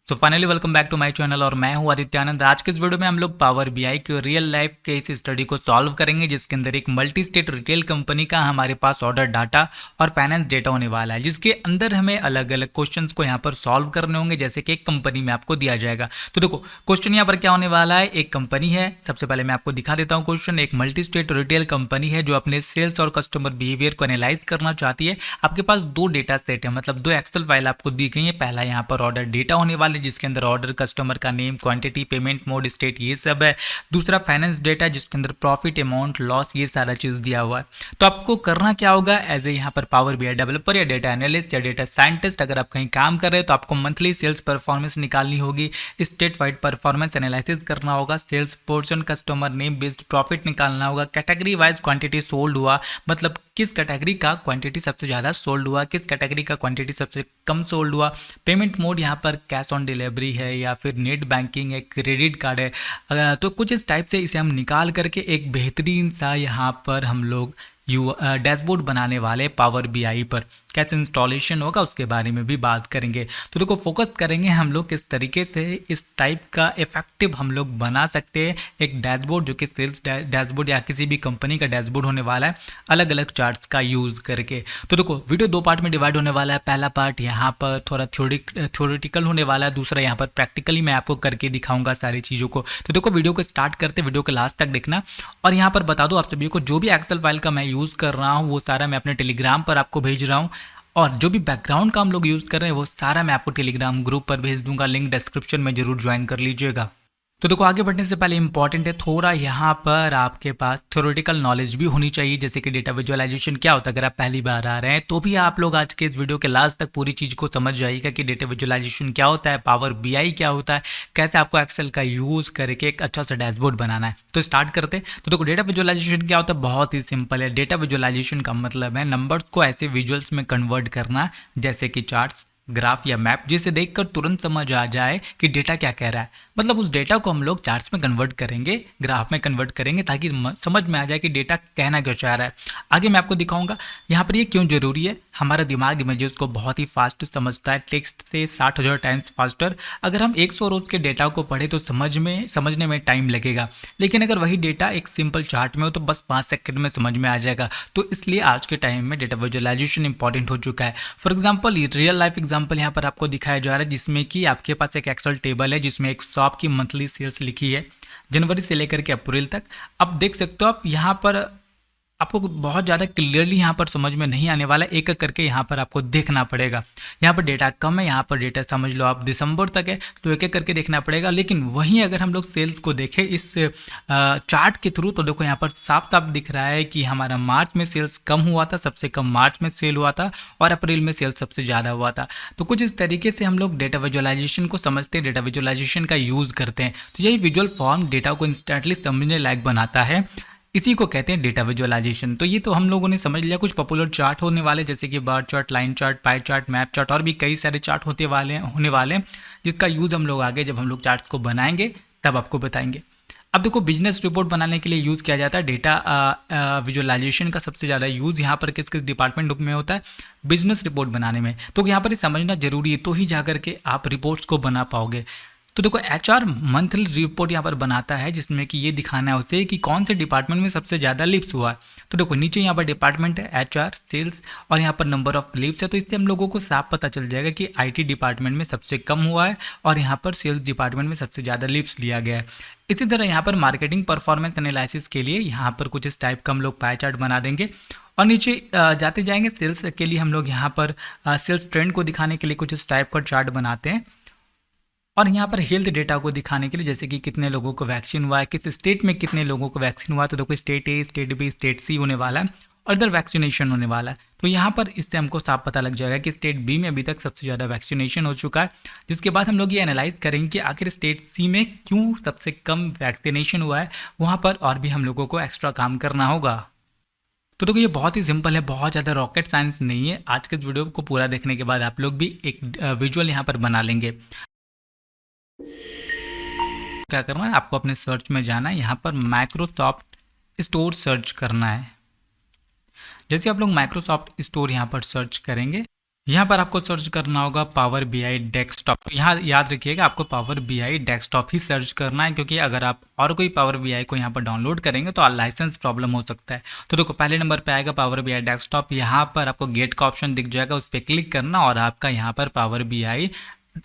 So finally welcome back to my channel और मैं हूं आदित्य आनंद। आज के इस वीडियो में हम लोग पावर बीआई की रियल लाइफ केस स्टडी को सॉल्व करेंगे, जिसके अंदर एक मल्टी स्टेट रिटेल कंपनी का हमारे पास ऑर्डर डाटा और फाइनेंस डेटा होने वाला है, जिसके अंदर हमें अलग अलग क्वेश्चंस को यहाँ पर सॉल्व करने होंगे, जैसे कि एक कंपनी में आपको दिया जाएगा। तो देखो क्वेश्चन यहाँ पर क्या होने वाला है। एक कंपनी है, सबसे पहले मैं आपको दिखा देता हूँ क्वेश्चन। एक मल्टी स्टेट रिटेल कंपनी है जो अपने सेल्स और कस्टमर बिहेवियर को एनालाइज करना चाहती है। आपके पास दो डेटा सेट है, मतलब दो एक्सेल फाइल आपको दी गई है। पहला यहाँ पर ऑर्डर डेटा होने वाले जिसके अंदर ऑर्डर, कस्टमर का name, quantity, payment mode, state, ये सब है। दूसरा फाइनेंस डेटा जिसके अंदर प्रॉफिट, अमाउंट, लॉस, ये सारा चीज दिया हुआ है। तो आपको करना क्या होगा, एज ए यहाँ पर पावर बीआई डेवलपर या डेटा एनालिस्ट या डेटा साइंटिस्ट अगर आप कहीं काम कर रहे हैं तो आपको मंथली सेल्स परफॉर्मेंस निकालनी होगी, स्टेट वाइड परफॉर्मेंस एनालिसिस करना होगा, sales portion, customer name based profit निकालना होगा, कैटेगरी वाइज क्वांटिटी सोल्ड हुआ, मतलब किस कैटेगरी का क्वांटिटी सबसे ज़्यादा सोल्ड हुआ, किस कैटेगरी का क्वांटिटी सबसे कम सोल्ड हुआ। पेमेंट मोड यहाँ पर कैश ऑन डिलीवरी है या फिर नेट बैंकिंग है, क्रेडिट कार्ड है। तो कुछ इस टाइप से इसे हम निकाल करके एक बेहतरीन सा यहाँ पर हम लोग डैशबोर्ड बनाने वाले पावर बीआई पर। कैसे इंस्टॉलेशन होगा उसके बारे में भी बात करेंगे। तो देखो फोकस करेंगे हम लोग किस तरीके से इस टाइप का इफेक्टिव हम लोग बना सकते हैं एक डैशबोर्ड, जो कि सेल्स डैशबोर्ड या किसी भी कंपनी का डैशबोर्ड होने वाला है, अलग अलग चार्ट्स का यूज़ करके। तो देखो वीडियो दो पार्ट में डिवाइड होने वाला है। पहला पार्ट यहाँ पर थोड़ा थ्योरेटिकल होने वाला है, दूसरा यहाँ पर प्रैक्टिकली मैं आपको करके दिखाऊंगा सारी चीज़ों को। तो देखो वीडियो को स्टार्ट करते, वीडियो के लास्ट तक देखना। और यहाँ पर बता दो आप सभी को, जो भी एक्सेल फाइल का मैं यूज़ कर रहा हूँ वो सारा मैं अपने टेलीग्राम पर आपको भेज रहा हूँ, और जो भी बैकग्राउंड का हम लोग यूज़ कर रहे हैं वो सारा मैं आपको टेलीग्राम ग्रुप पर भेज दूंगा। लिंक डिस्क्रिप्शन में जरूर ज्वाइन कर लीजिएगा। तो देखो आगे बढ़ने से पहले इंपॉर्टेंट है थोड़ा यहाँ पर आपके पास थ्योरेटिकल नॉलेज भी होनी चाहिए, जैसे कि डेटा विजुअलाइजेशन क्या होता है। अगर आप पहली बार आ रहे हैं तो भी आप लोग आज के इस वीडियो के लास्ट तक पूरी चीज़ को समझ जाइएगा कि डेटा विजुअलाइजेशन क्या होता है, पावर बीआई क्या होता है, कैसे आपको एक्सेल का यूज़ करके एक अच्छा सा डैशबोर्ड बनाना है। तो स्टार्ट करते। तो देखो डेटा विजुअलाइजेशन क्या होता है, बहुत ही सिंपल है। डेटा विजुअलाइजेशन का मतलब है नंबर्स को ऐसे विजुअल्स में कन्वर्ट करना, जैसे कि चार्ट्स, ग्राफ या मैप, जिसे देखकर तुरंत समझ आ जाए कि डेटा क्या कह रहा है। मतलब उस डेटा को हम लोग चार्ट्स में कन्वर्ट करेंगे, ग्राफ में कन्वर्ट करेंगे, ताकि समझ में आ जाए कि डेटा कहना क्या चाह रहा है। आगे मैं आपको दिखाऊंगा यहाँ पर ये क्यों जरूरी है। हमारा दिमाग इमेजेस को बहुत ही फास्ट समझता है, टेक्स्ट से 60,000 टाइम्स फास्टर। अगर हम 100 रोज के डेटा को पढ़े तो समझने में टाइम लगेगा, लेकिन अगर वही डेटा एक सिंपल चार्ट में हो तो बस 5 सेकंड में समझ में आ जाएगा। तो इसलिए आज के टाइम में डेटा विजुअलाइजेशन इंपॉर्टेंट हो चुका है। For example real life example यहाँ पर आपको दिखाया जा रहा है, जिसमें कि आपके पास एक एक्सेल टेबल है जिसमें एक शॉप की मंथली सेल्स लिखी है जनवरी से लेकर के अप्रैल तक। अब देख सकते हो आप यहाँ पर, आपको बहुत ज़्यादा क्लियरली यहाँ पर समझ में नहीं आने वाला, एक एक करके यहाँ पर आपको देखना पड़ेगा। यहाँ पर डेटा कम है, यहाँ पर डेटा समझ लो आप दिसंबर तक है, तो एक एक करके देखना पड़ेगा। लेकिन वहीं अगर हम लोग सेल्स को देखें इस चार्ट के थ्रू, तो देखो यहाँ पर साफ साफ दिख रहा है कि हमारा मार्च में सेल्स कम हुआ था, सबसे कम मार्च में सेल हुआ था, और अप्रैल में सेल्स सबसे ज़्यादा हुआ था। तो कुछ इस तरीके से हम लोग डेटा विजुअलाइजेशन को समझते हैं, डेटा विजुअलाइजेशन का यूज़ करते हैं। तो यही विजुअल फॉर्म डेटा को इंस्टेंटली समझने लायक बनाता है, इसी को कहते हैं डेटा विजुअलाइजेशन। तो ये तो हम लोगों ने समझ लिया। कुछ पॉपुलर चार्ट होने वाले जैसे कि bar chart, line chart, pie chart, map chart, और भी कई सारे चार्ट होने वाले हैं, जिसका यूज़ हम लोग आगे जब हम लोग चार्ट्स को बनाएंगे तब आपको बताएंगे। अब देखो बिजनेस रिपोर्ट बनाने के लिए यूज़ किया जाता है डेटा विजुअलाइजेशन का। सबसे ज़्यादा यूज़ यहाँ पर किस किस डिपार्टमेंट में होता है, बिजनेस रिपोर्ट बनाने में। तो यहाँ पर ये समझना जरूरी है, तो ही जा करके आप रिपोर्ट्स को बना पाओगे। तो देखो एचआर मंथली रिपोर्ट यहाँ पर बनाता है, जिसमें कि ये दिखाना है उसे कि कौन से डिपार्टमेंट में सबसे ज़्यादा लीव्स हुआ है। तो देखो नीचे यहाँ पर डिपार्टमेंट है एचआर, सेल्स, और यहाँ पर नंबर ऑफ लीव्स है। तो इससे हम लोगों को साफ पता चल जाएगा कि आईटी डिपार्टमेंट में सबसे कम हुआ है और यहाँ पर सेल्स डिपार्टमेंट में सबसे ज़्यादा लीव्स लिया गया है। इसी तरह यहाँ पर मार्केटिंग परफॉर्मेंस एनालिसिस के लिए यहाँ पर कुछ इस टाइप का हम लोग पाई चार्ट बना देंगे, और नीचे जाते जाएंगे। सेल्स के लिए हम लोग यहाँ पर सेल्स ट्रेंड को दिखाने के लिए कुछ इस टाइप का चार्ट बनाते हैं, और यहाँ पर हेल्थ डेटा को दिखाने के लिए, जैसे कि कितने लोगों को वैक्सीन हुआ है, किस स्टेट में कितने लोगों को वैक्सीन हुआ है। तो देखो state A, state B, state सी होने वाला है, और इधर वैक्सीनेशन होने वाला है। तो यहाँ पर इससे हमको साफ पता लग जाएगा कि स्टेट बी में अभी तक सबसे ज़्यादा वैक्सीनेशन हो चुका है, जिसके बाद हम लोग ये एनालाइज करेंगे कि आखिर स्टेट सी में क्यों सबसे कम वैक्सीनेशन हुआ है। वहाँ पर और भी हम लोगों को एक्स्ट्रा काम करना होगा। तो देखो ये बहुत ही सिंपल है, बहुत ज़्यादा रॉकेट साइंस नहीं है। आज के इस वीडियो को पूरा देखने के बाद आप लोग भी एक विजुअल यहाँ पर बना लेंगे। क्या करना है, आपको अपने सर्च में जाना है, यहाँ पर माइक्रोसॉफ्ट स्टोर सर्च करना है। जैसे आप लोग माइक्रोसॉफ्ट स्टोर यहाँ पर सर्च करेंगे, यहाँ पर आपको सर्च करना होगा पावर बीआई डेस्कटॉप। यहाँ याद रखिएगा आपको पावर बीआई डेस्कटॉप ही सर्च करना है, क्योंकि अगर आप और कोई पावर बीआई को यहाँ पर डाउनलोड करेंगे तो लाइसेंस प्रॉब्लम हो सकता है। तो देखो पहले नंबर पे आएगा पावर बीआई डेस्कटॉप। यहाँ पर आपको गेट का ऑप्शन दिख जाएगा, उस पर क्लिक करना और आपका यहाँ पर पावर बीआई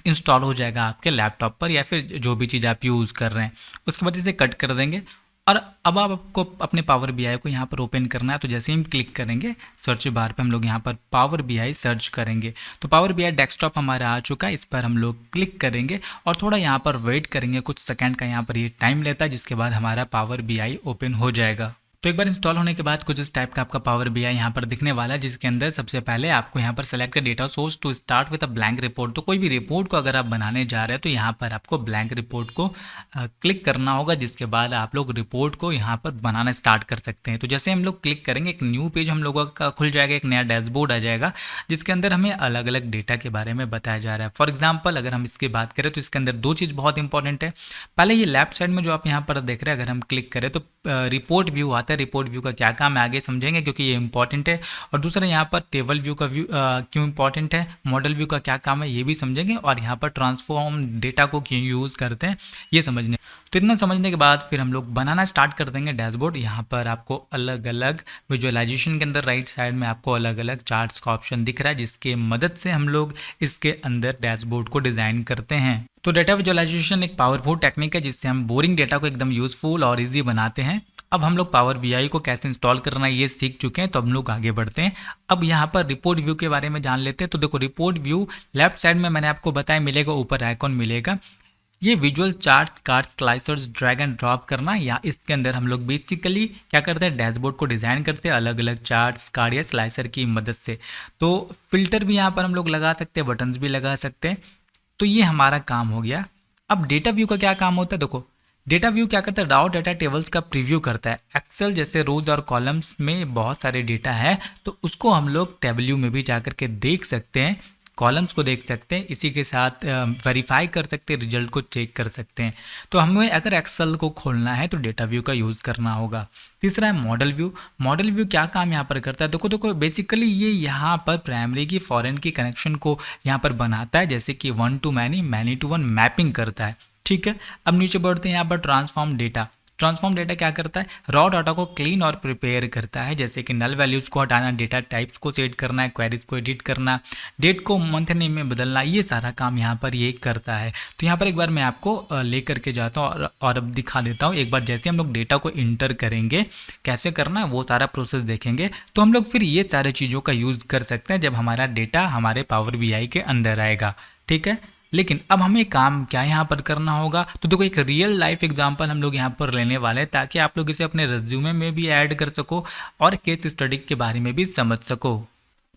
इंस्टॉल हो जाएगा आपके लैपटॉप पर या फिर जो भी चीज़ आप यूज़ कर रहे हैं। उसके बाद इसे कट कर देंगे और अब आपको अपने पावर बीआई को यहाँ पर ओपन करना है। तो जैसे ही हम क्लिक करेंगे सर्च बार पे हम लोग यहाँ पर पावर बीआई सर्च करेंगे तो पावर बीआई डेस्कटॉप हमारा आ चुका है। इस पर हम लोग क्लिक करेंगे और थोड़ा यहाँ पर वेट करेंगे, कुछ सेकंड का यहाँ पर ये टाइम लेता है, जिसके बाद हमारा पावर बीआई ओपन हो जाएगा। तो एक बार इंस्टॉल होने के बाद कुछ इस टाइप का आपका पावर बीआई यहाँ पर दिखने वाला है, जिसके अंदर सबसे पहले आपको यहाँ पर select data source to start with a blank report. तो कोई भी रिपोर्ट को अगर आप बनाने जा रहे हैं तो यहाँ पर आपको ब्लैंक रिपोर्ट को क्लिक करना होगा, जिसके बाद आप लोग रिपोर्ट को यहाँ पर बनाना स्टार्ट कर सकते हैं। तो जैसे हम लोग क्लिक करेंगे एक न्यू पेज हम लोगों का खुल जाएगा, एक नया डैशबोर्ड आ जाएगा जिसके अंदर हमें अलग अलग डेटा के बारे में बताया जा रहा है। फॉर एग्जाम्पल अगर हम इसकी बात करें तो इसके अंदर दो चीज़ बहुत इंपॉर्टेंट है। पहले ये लेफ्ट साइड में जो आप यहाँ पर देख रहे हैं, अगर हम क्लिक करें तो रिपोर्ट व्यू आता है। रिपोर्ट व्यू का क्या काम है आगे समझेंगे क्योंकि ये इंपॉर्टेंट है। और दूसरा यहाँ पर टेबल व्यू का व्यू क्यों इंपॉर्टेंट है, मॉडल व्यू का क्या काम है ये भी समझेंगे, और यहाँ पर ट्रांसफॉर्म डेटा को क्यों यूज़ करते हैं ये समझने। तो इतना समझने के बाद फिर हम लोग बनाना स्टार्ट कर देंगे डैशबोर्ड। यहाँ पर आपको अलग अलग विजुअलाइजेशन के अंदर राइट साइड में आपको अलग अलग चार्ट्स का ऑप्शन दिख रहा है, जिसके मदद से हम लोग इसके अंदर डैशबोर्ड को डिज़ाइन करते हैं। तो डेटा विजुअलाइजेशन एक पावरफुल टेक्निक है जिससे हम बोरिंग डेटा को एकदम यूजफुल और इजी बनाते हैं। अब हम लोग पावर बीआई को कैसे इंस्टॉल करना है ये सीख चुके हैं, तो हम लोग आगे बढ़ते हैं। अब यहाँ पर रिपोर्ट व्यू के बारे में जान लेते हैं। तो देखो रिपोर्ट व्यू लेफ्ट साइड में मैंने आपको बताया मिलेगा, ऊपर आइकॉन मिलेगा। ये visual charts, cards, slicers drag and drop करना, या इसके अंदर हम लोग बेसिकली क्या करते हैं डैशबोर्ड को डिज़ाइन करते हैं अलग अलग चार्ट्स, कार्ड या स्लाइसर की मदद से। तो फिल्टर भी यहाँ पर हम लोग लगा सकते हैं, बटन्स भी लगा सकते हैं। तो ये हमारा काम हो गया। अब डेटा व्यू का क्या काम होता है, देखो डेटा व्यू क्या करता है रॉ डेटा टेबल्स का प्रीव्यू करता है। एक्सेल जैसे रोज और कॉलम्स में बहुत सारे डेटा है तो उसको हम लोग टेबल में भी जाकर के देख सकते हैं, कॉलम्स को देख सकते हैं, इसी के साथ वेरीफाई कर सकते हैं, रिजल्ट को चेक कर सकते हैं। तो हमें अगर एक्सेल को खोलना है तो डेटा व्यू का यूज़ करना होगा। तीसरा है मॉडल व्यू। मॉडल व्यू क्या काम यहाँ पर करता है, देखो देखो बेसिकली ये यहाँ पर प्राइमरी की फॉरेन की कनेक्शन को यहाँ पर बनाता है, जैसे कि 1 to many, many to 1 mapping करता है। ठीक है, अब नीचे बढ़ते हैं यहाँ पर ट्रांसफॉर्म डेटा। ट्रांसफॉर्म डेटा क्या करता है, रॉ डाटा को क्लीन और प्रिपेयर करता है, जैसे कि नल वैल्यूज़ को हटाना, डेटा टाइप्स को सेट करना है, क्वेरीज को एडिट करना, डेट को मंथ नेम में बदलना, ये सारा काम यहाँ पर ये करता है। तो यहाँ पर एक बार मैं आपको लेकर के जाता हूँ और अब दिखा देता हूँ। एक बार जैसे हम लोग डेटा को इंटर करेंगे कैसे करना है वो सारा प्रोसेस देखेंगे, तो हम लोग फिर ये सारे चीज़ों का यूज़ कर सकते हैं जब हमारा डेटा हमारे पावर बीआई के अंदर आएगा। ठीक है, लेकिन अब हमें काम क्या यहाँ पर करना होगा, तो देखो एक रियल लाइफ एग्जांपल हम लोग यहाँ पर लेने वाले हैं ताकि आप लोग इसे अपने रिज्यूमे में भी ऐड कर सको और केस स्टडी के बारे में भी समझ सको।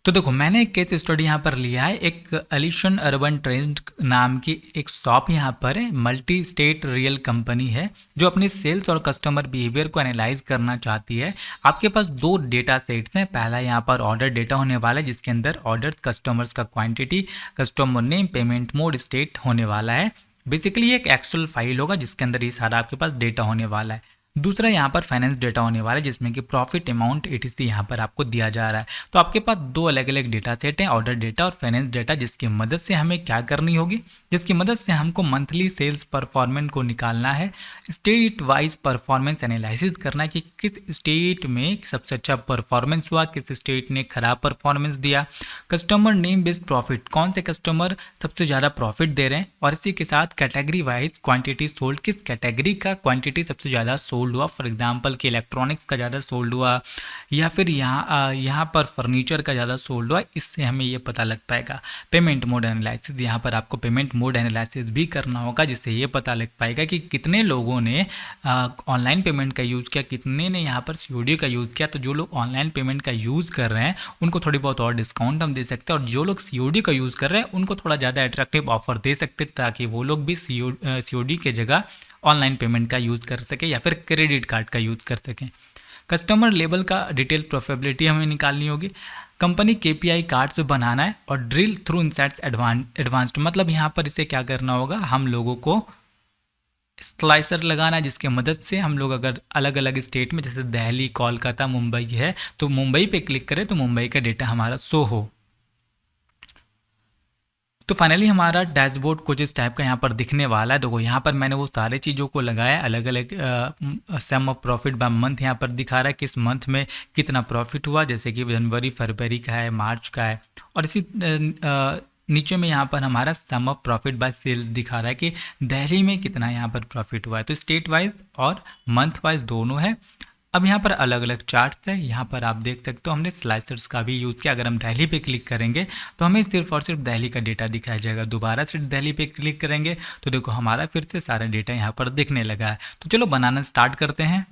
तो देखो मैंने एक केस स्टडी यहाँ पर लिया है, एक एलिशन अर्बन ट्रेंड नाम की एक शॉप यहाँ पर है, मल्टी स्टेट रियल कंपनी है जो अपनी सेल्स और कस्टमर बिहेवियर को एनालाइज करना चाहती है। आपके पास दो डेटा सेट्स हैं, पहला यहाँ पर ऑर्डर डेटा होने वाला है जिसके अंदर ऑर्डर, कस्टमर्स का quantity, customer name, payment mode, state होने वाला है। बेसिकली एक एक्सेल फाइल होगा जिसके अंदर ये सारा आपके पास डेटा होने वाला है। दूसरा यहाँ पर फाइनेंस डेटा होने वाला है जिसमें कि प्रॉफिट अमाउंट etc यहाँ पर आपको दिया जा रहा है। तो आपके पास दो अलग अलग डेटा सेट हैं, ऑर्डर डेटा और फाइनेंस डेटा, जिसकी मदद से हमें क्या करनी होगी, जिसकी मदद से हमको मंथली सेल्स परफॉर्मेंस को निकालना है, स्टेट वाइज परफॉर्मेंस एनालिसिस करना है कि किस स्टेट में सबसे अच्छा परफॉर्मेंस हुआ, किस स्टेट ने खराब परफॉर्मेंस दिया, कस्टमर नेम बेस्ड प्रॉफिट, कौन से कस्टमर सबसे ज़्यादा प्रॉफिट दे रहे हैं, और इसी के साथ कैटेगरी वाइज क्वांटिटी सोल्ड, किस कैटेगरी का क्वांटिटी सबसे ज़्यादा सोल्ड हुआ। फॉर एग्जांपल कि इलेक्ट्रॉनिक्स का ज़्यादा सोल्ड हुआ या फिर यहाँ पर फर्नीचर का ज़्यादा सोल्ड हुआ, इससे हमें ये पता लग पाएगा। पेमेंट मोड एनालिसिस, यहाँ पर आपको पेमेंट मोड एनालिसिस भी करना होगा जिससे ये पता लग पाएगा कि कितने लोगों ने ऑनलाइन पेमेंट का यूज़ किया, कितने ने यहाँ पर सीओडी का यूज़ किया। तो जो लोग ऑनलाइन पेमेंट का यूज़ कर रहे हैं उनको थोड़ी बहुत और डिस्काउंट हम दे सकते हैं, और जो लोग सीओडी का यूज़ कर रहे हैं उनको थोड़ा ज़्यादा अट्रैक्टिव ऑफर दे सकते हैं ताकि वो लोग भी सीओडी के जगह ऑनलाइन पेमेंट का यूज़ कर सके या फिर क्रेडिट कार्ड का यूज़ कर सकें। कस्टमर लेवल का डिटेल प्रोफेबिलिटी हमें निकालनी होगी। कंपनी केपीआई कार्ड्स बनाना है और ड्रिल थ्रू इनसाइट्स एडवांस्ड, मतलब यहाँ पर इसे क्या करना होगा, हम लोगों को स्लाइसर लगाना है जिसके मदद से हम लोग अगर अलग अलग स्टेट में जैसे दिल्ली, कोलकाता, मुंबई है तो मुंबई पे क्लिक करें तो मुंबई का डेटा हमारा शो हो। तो फाइनली हमारा डैशबोर्ड कुछ इस टाइप का यहाँ पर दिखने वाला है। देखो यहाँ पर मैंने वो सारी चीज़ों को लगाया, अलग अलग सम ऑफ प्रॉफिट बाय मंथ यहाँ पर दिखा रहा है किस मंथ में कितना प्रॉफिट हुआ, जैसे कि जनवरी फरवरी का है, मार्च का है। और इसी नीचे में यहाँ पर हमारा सम ऑफ प्रॉफिट बाय सेल्स दिखा रहा है कि दिल्ली में कितना यहाँ पर प्रॉफिट हुआ है। तो स्टेट वाइज और मंथ वाइज दोनों है। अब यहाँ पर अलग अलग चार्ट्स है, यहाँ पर आप देख सकते हो हमने स्लाइसर्स का भी यूज़ किया। अगर हम दिल्ली पे क्लिक करेंगे तो हमें सिर्फ और सिर्फ दिल्ली का डेटा दिखाया जाएगा। दोबारा से दिल्ली पे क्लिक करेंगे तो देखो हमारा फिर से सारा डेटा यहाँ पर दिखने लगा है। तो चलो बनाना स्टार्ट करते हैं।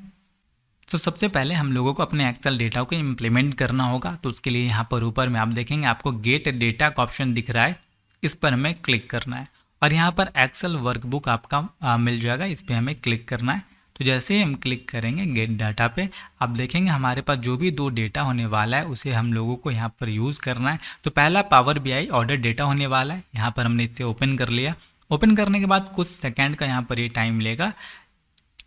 तो सबसे पहले हम लोगों को अपने एक्सेल डेटा को इम्प्लीमेंट करना होगा। तो उसके लिए यहाँ पर ऊपर में आप देखेंगे आपको गेट डेटा का ऑप्शन दिख रहा है, इस पर हमें क्लिक करना है और यहाँ पर एक्सेल वर्कबुक आपका मिल जाएगा, इस पर हमें क्लिक करना है। तो जैसे ही हम क्लिक करेंगे गेट डाटा पे, आप देखेंगे हमारे पास जो भी दो डेटा होने वाला है उसे हम लोगों को यहाँ पर यूज़ करना है। तो पहला पावर बीआई ऑर्डर डेटा होने वाला है, यहाँ पर हमने इसे ओपन कर लिया। ओपन करने के बाद कुछ सेकंड का यहाँ पर ये टाइम लेगा,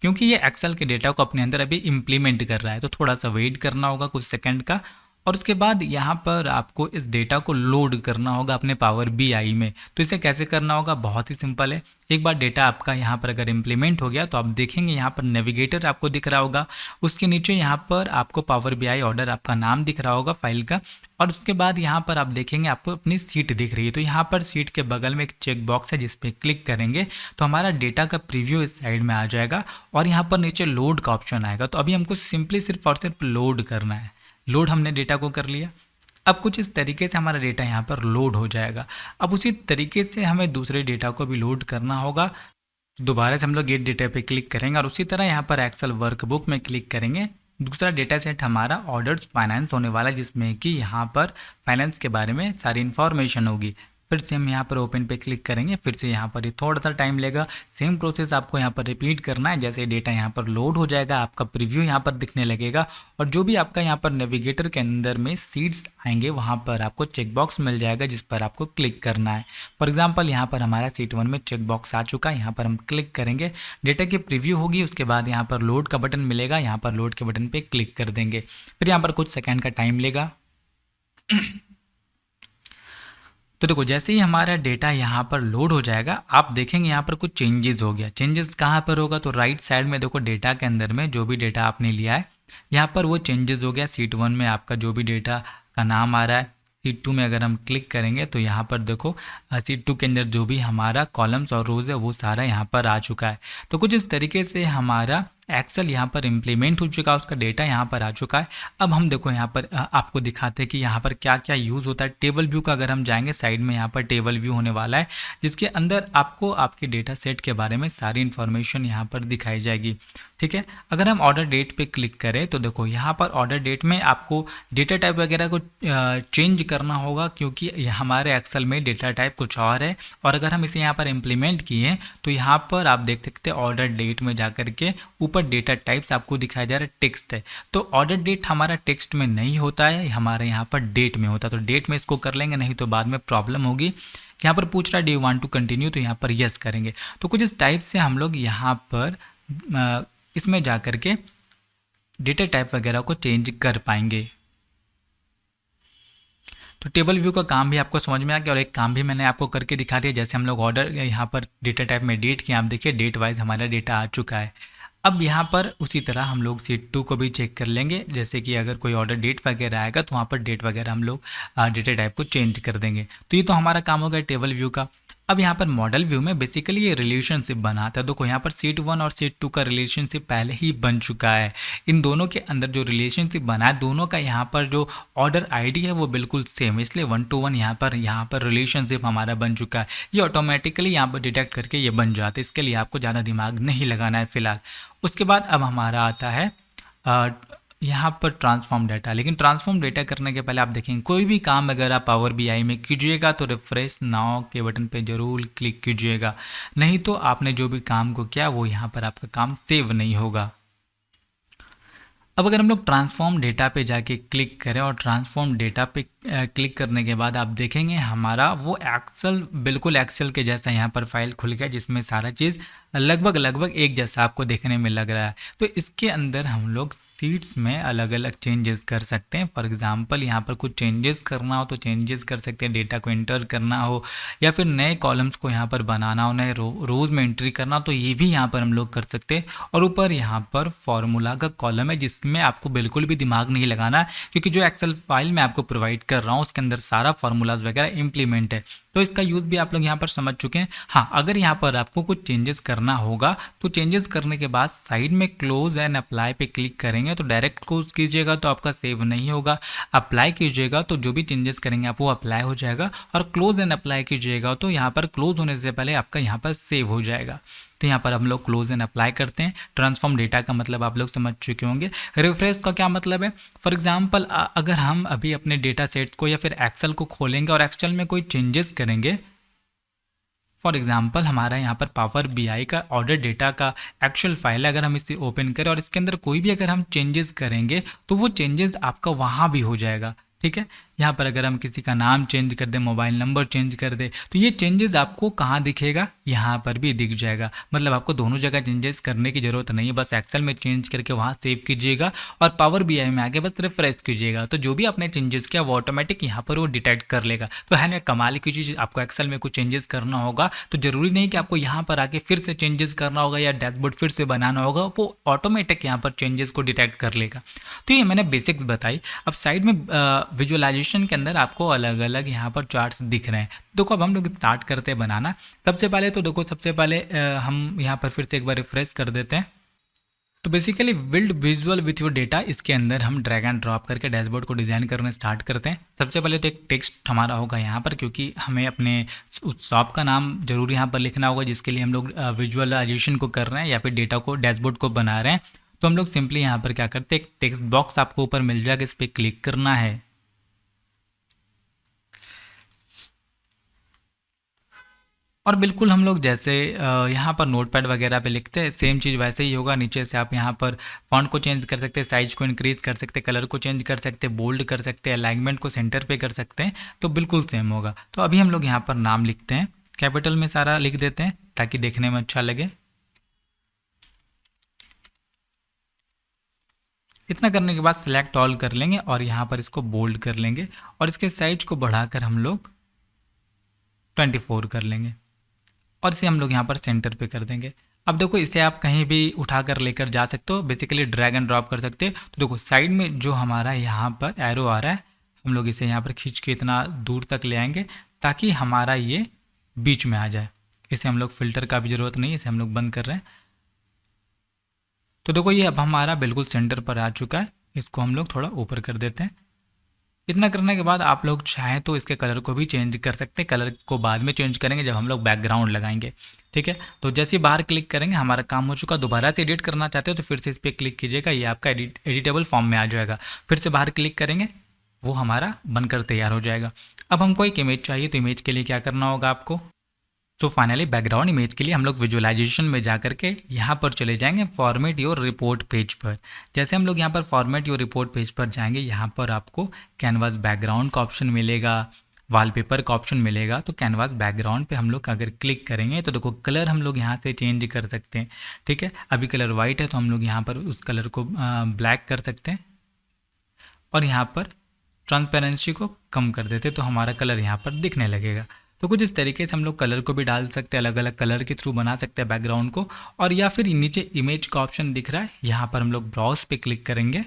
क्योंकि ये एक्सेल के डेटा को अपने अंदर अभी इम्प्लीमेंट कर रहा है। तो थोड़ा सा वेट करना होगा कुछ सेकंड का। और उसके बाद यहाँ पर आपको इस डेटा को लोड करना होगा अपने पावर बीआई में। तो इसे कैसे करना होगा, बहुत ही सिंपल है। एक बार डेटा आपका यहाँ पर अगर इम्प्लीमेंट हो गया तो आप देखेंगे यहाँ पर नेविगेटर आपको दिख रहा होगा, उसके नीचे यहाँ पर आपको पावर बीआई ऑर्डर आपका नाम दिख रहा होगा फाइल का। और उसके बाद यहाँ पर आप देखेंगे आपको अपनी सीट दिख रही है। तो यहाँ पर सीट के बगल में एक चेक बॉक्स है, जिस पे क्लिक करेंगे तो हमारा डेटा का प्रीव्यू इस साइड में आ जाएगा और यहाँ पर नीचे लोड का ऑप्शन आएगा। तो अभी हमको सिंपली सिर्फ और सिर्फ लोड करना है। लोड हमने डेटा को कर लिया। अब कुछ इस तरीके से हमारा डेटा यहाँ पर लोड हो जाएगा। अब उसी तरीके से हमें दूसरे डेटा को भी लोड करना होगा। दोबारा से हम लोग गेट डेटा पे क्लिक करेंगे और उसी तरह यहाँ पर एक्सेल वर्कबुक में क्लिक करेंगे। दूसरा डेटा सेट हमारा ऑर्डर्स फाइनेंस होने वाला है, जिसमें कि यहाँ पर फाइनेंस के बारे में सारी इन्फॉर्मेशन होगी। फिर से हम यहाँ पर ओपन पे क्लिक करेंगे, फिर से यहाँ पर ये थोड़ा सा टाइम लेगा। सेम प्रोसेस आपको यहाँ पर रिपीट करना है। जैसे डेटा यहाँ पर लोड हो जाएगा आपका प्रीव्यू यहाँ पर दिखने लगेगा और जो भी आपका यहाँ पर नेविगेटर के अंदर में सीट्स आएंगे वहाँ पर आपको चेक बॉक्स मिल जाएगा, जिस पर आपको क्लिक करना है। फॉर एग्जाम्पल यहाँ पर हमारा सीट 1 में चेक बॉक्स आ चुका है, यहाँ पर हम क्लिक करेंगे, डेटा की प्रीव्यू होगी। उसके बाद यहाँ पर लोड का बटन मिलेगा, यहाँ पर लोड के बटन पर क्लिक कर देंगे। फिर यहाँ पर कुछ सेकेंड का टाइम लेगा। तो देखो जैसे ही हमारा डेटा यहाँ पर लोड हो जाएगा आप देखेंगे यहाँ पर कुछ चेंजेस हो गया। चेंजेस कहाँ पर होगा, तो राइट साइड में देखो डेटा के अंदर में जो भी डेटा आपने लिया है यहाँ पर वो चेंजेस हो गया। सीट 1 में आपका जो भी डेटा का नाम आ रहा है, सीट 2 में अगर हम क्लिक करेंगे तो यहाँ पर देखो सीट 2 के अंदर जो भी हमारा कॉलम्स और रोज है वो सारा यहाँ पर आ चुका है। तो कुछ इस तरीके से हमारा एक्सेल यहाँ पर इम्प्लीमेंट हो चुका है, उसका डेटा यहाँ पर आ चुका है। अब हम देखो यहाँ पर आपको दिखाते हैं कि यहाँ पर क्या क्या यूज़ होता है। टेबल व्यू का अगर हम जाएंगे, साइड में यहाँ पर टेबल व्यू होने वाला है, जिसके अंदर आपको आपके डेटा सेट के बारे में सारी इन्फॉर्मेशन यहाँ पर दिखाई जाएगी। ठीक है, अगर हम ऑर्डर डेट पे क्लिक करें तो देखो यहाँ पर ऑर्डर डेट में आपको डेटा टाइप वगैरह को चेंज करना होगा, क्योंकि हमारे एक्सेल में डेटा टाइप कुछ और है। और अगर हम इसे यहाँ पर इम्प्लीमेंट किए तो यहाँ पर आप देख सकते हैं ऑर्डर डेट में जाकर के ऊपर डेटा टाइप्स आपको दिखाया जा रहा है, टेक्स्ट है। तो ऑर्डर डेट हमारा टेक्स्ट में नहीं होता है, हमारे यहाँ पर डेट में होता है। तो डेट में इसको कर लेंगे, नहीं तो बाद में प्रॉब्लम होगी। यहाँ पर पूछ रहा है do you want to continue, तो यहाँ पर यस करेंगे। तो कुछ इस टाइप से हम लोग यहाँ पर इसमें जा कर के डेटा टाइप वगैरह को चेंज कर पाएंगे। तो टेबल व्यू का काम भी आपको समझ में आ गया और एक काम भी मैंने आपको करके दिखा दिया। जैसे हम लोग ऑर्डर यहाँ पर डेटा टाइप में डेट किया, आप देखिए डेट वाइज हमारा डेटा आ चुका है। अब यहाँ पर उसी तरह हम लोग सीट 2 को भी चेक कर लेंगे। जैसे कि अगर कोई ऑर्डर डेट वगैरह आएगा तो वहाँ पर डेट वगैरह हम लोग डेटा टाइप को चेंज कर देंगे। तो ये तो हमारा काम हो गया टेबल व्यू का। अब यहाँ पर मॉडल व्यू में बेसिकली ये रिलेशनशिप बनाता है। देखो यहाँ पर सीट 1 और सीट 2 का रिलेशनशिप पहले ही बन चुका है। इन दोनों के अंदर जो रिलेशनशिप बना है, दोनों का यहाँ पर जो ऑर्डर आईडी है वो बिल्कुल सेम, इसलिए 1 to 1 यहाँ पर रिलेशनशिप हमारा बन चुका है। ये ऑटोमेटिकली यहाँ पर डिटेक्ट करके ये बन जाता है, इसके लिए आपको ज़्यादा दिमाग नहीं लगाना है फिलहाल। उसके बाद अब हमारा आता है यहाँ पर ट्रांसफॉर्म डाटा। लेकिन ट्रांसफॉर्म डाटा करने के पहले आप देखेंगे कोई भी काम अगर आप पावर बीआई में कीजिएगा तो रिफ्रेश नाउ के बटन पे जरूर क्लिक कीजिएगा, नहीं तो आपने जो भी काम को किया वो यहाँ पर आपका काम सेव नहीं होगा। अब अगर हम लोग ट्रांसफॉर्म डेटा पे जाके क्लिक करें और ट्रांसफॉर्म डेटा पे क्लिक करने के बाद आप देखेंगे हमारा वो एक्सेल बिल्कुल एक्सेल के जैसा यहाँ पर फाइल खुल गया, जिसमें सारा चीज़ लगभग एक जैसा आपको देखने में लग रहा है। तो इसके अंदर हम लोग सीट्स में अलग अलग चेंजेस कर सकते हैं। फॉर एग्जांपल यहाँ पर कुछ चेंजेस करना हो तो चेंजेस कर सकते हैं, डेटा को एंटर करना हो या फिर नए कॉलम्स को यहाँ पर बनाना हो, नए रोज़ में एंट्री करना हो तो ये भी यहाँ पर हम लोग कर सकते हैं। और ऊपर यहाँ पर फॉर्मूला का कॉलम है जिसमें आपको बिल्कुल भी दिमाग नहीं लगाना, क्योंकि जो एक्सेल फाइल मैं आपको प्रोवाइड कर रहा हूँ उसके अंदर सारा फॉर्मूलाज वगैरह इंप्लीमेंट है, तो इसका यूज़ भी आप लोग यहाँ पर समझ चुके हैं। हाँ, अगर यहाँ पर आपको कुछ चेंजेस करना होगा तो चेंजेस करने के बाद साइड में क्लोज एंड अप्लाई पे क्लिक करेंगे तो डायरेक्ट क्लोज कीजिएगा तो आपका सेव नहीं होगा, अप्लाई कीजिएगा तो जो भी चेंजेस करेंगे आप वो अप्लाई हो जाएगा, और क्लोज एंड अप्लाई कीजिएगा तो यहाँ पर क्लोज होने से पहले आपका यहाँ पर सेव हो जाएगा। तो यहाँ पर हम लोग क्लोज एंड अप्लाई करते हैं। ट्रांसफॉर्म डेटा का मतलब आप लोग समझ चुके होंगे। रिफ्रेश का क्या मतलब है? फॉर एग्जांपल अगर हम अभी अपने डेटा सेट्स को या फिर एक्सेल को खोलेंगे और एक्सेल में कोई चेंजेस करेंगे, फॉर एग्जाम्पल हमारा यहाँ पर पावर बीआई का ऑर्डर डेटा का एक्चुअल फाइल है, अगर हम इसे ओपन करें और इसके अंदर कोई भी अगर हम चेंजेस करेंगे तो वो चेंजेस आपका वहाँ भी हो जाएगा। ठीक है, यहाँ पर अगर हम किसी का नाम चेंज कर दें, मोबाइल नंबर चेंज कर दें, तो ये चेंजेस आपको कहाँ दिखेगा? यहाँ पर भी दिख जाएगा। मतलब आपको दोनों जगह चेंजेस करने की ज़रूरत नहीं है, बस एक्सेल में चेंज करके वहाँ सेव कीजिएगा और पावर बीआई में आके बस रिफ्रेश कीजिएगा, तो जो भी आपने चेंजेस किया वो ऑटोमेटिक यहाँ पर वो डिटेक्ट कर लेगा। तो है ना कमाल की चीज़। आपको एक्सेल में कुछ चेंजेस करना होगा तो ज़रूरी नहीं कि आपको यहाँ पर आके फिर से चेंजेस करना होगा या डैशबोर्ड फिर से बनाना होगा, वो ऑटोमेटिक यहाँ पर चेंजेस को डिटेक्ट कर लेगा। तो ये मैंने बेसिक्स बताई। अब साइड में विजुअलाइजेशन के अंदर आपको अलग अलग यहाँ पर चार्ट्स दिख रहे हैं। देखो अब हम लोग स्टार्ट करते हैं बनाना। सबसे पहले तो देखो, सबसे पहले हम यहाँ पर फिर से एक बार रिफ्रेश कर देते हैं। तो basically build visual with your data, इसके अंदर हम ड्रैग एंड ड्रॉप करके डैशबोर्ड को डिज़ाइन करने स्टार्ट करते हैं। सबसे पहले तो एक टेक्स्ट हमारा होगा यहाँ पर, क्योंकि हमें अपने उस शॉप का नाम जरूर यहाँ पर लिखना होगा जिसके लिए हम लोग विजुअलाइजेशन को कर रहे हैं या फिर डेटा को डैशबोर्ड को बना रहे हैं। तो हम लोग सिंपली यहाँ पर क्या करते हैं, एक टेक्स्ट बॉक्स आपको ऊपर मिल जाएगा, इस पर क्लिक करना है। और बिल्कुल हम लोग जैसे यहाँ पर नोटपैड वगैरह पे लिखते हैं सेम चीज़ वैसे ही होगा। नीचे से आप यहाँ पर फॉन्ट को चेंज कर सकते हैं, साइज को इंक्रीज कर सकते हैं, कलर को चेंज कर सकते हैं, बोल्ड कर सकते हैं, अलाइनमेंट को सेंटर पे कर सकते हैं, तो बिल्कुल सेम होगा। तो अभी हम लोग यहाँ पर नाम लिखते हैं, कैपिटल में सारा लिख देते हैं ताकि देखने में अच्छा लगे। इतना करने के बाद सिलेक्ट ऑल कर लेंगे और यहाँ पर इसको बोल्ड कर लेंगे और इसके साइज को बढ़ाकर हम लोग 24 कर लेंगे और इसे हम लोग यहाँ पर सेंटर पे कर देंगे। अब देखो इसे आप कहीं भी उठाकर लेकर जा सकते हो, बेसिकली ड्रैग एंड ड्रॉप कर सकते हो। तो देखो साइड में जो हमारा यहाँ पर एरो आ रहा है, हम लोग इसे यहाँ पर खींच के इतना दूर तक ले आएंगे ताकि हमारा ये बीच में आ जाए। इसे हम लोग फिल्टर का भी ज़रूरत नहीं है, इसे हम लोग बंद कर रहे हैं। तो देखो ये अब हमारा बिल्कुल सेंटर पर आ चुका है। इसको हम लोग थोड़ा ऊपर कर देते हैं। इतना करने के बाद आप लोग चाहें तो इसके कलर को भी चेंज कर सकते हैं। कलर को बाद में चेंज करेंगे जब हम लोग बैकग्राउंड लगाएंगे। ठीक है, तो जैसे ही बाहर क्लिक करेंगे हमारा काम हो चुका। दोबारा से एडिट करना चाहते हो तो फिर से इस पर क्लिक कीजिएगा, ये आपका एडिटेबल फॉर्म में आ जाएगा। फिर से बाहर क्लिक करेंगे, वो हमारा बनकर तैयार हो जाएगा। अब हमको एक इमेज चाहिए, तो इमेज के लिए क्या करना होगा आपको? सो फाइनली बैकग्राउंड इमेज के लिए हम लोग विजुअलाइजेशन में जा करके यहाँ पर चले जाएंगे फॉर्मेट योर रिपोर्ट पेज पर। जैसे हम लोग यहाँ पर फॉर्मेट योर रिपोर्ट पेज पर जाएंगे, यहाँ पर आपको कैनवास बैकग्राउंड का ऑप्शन मिलेगा, वॉलपेपर का ऑप्शन मिलेगा। तो कैनवास बैकग्राउंड पे हम लोग अगर क्लिक करेंगे तो देखो कलर हम लोग यहाँ से चेंज कर सकते हैं। ठीक है, अभी कलर वाइट है तो हम लोग यहाँ पर उस कलर को ब्लैक कर सकते हैं और यहाँ पर ट्रांसपेरेंसी को कम कर देते तो हमारा कलर यहाँ पर दिखने लगेगा। तो कुछ इस तरीके से हम लोग कलर को भी डाल सकते हैं, अलग अलग कलर के थ्रू बना सकते हैं बैकग्राउंड को। और या फिर नीचे इमेज का ऑप्शन दिख रहा है, यहाँ पर हम लोग ब्राउज पे क्लिक करेंगे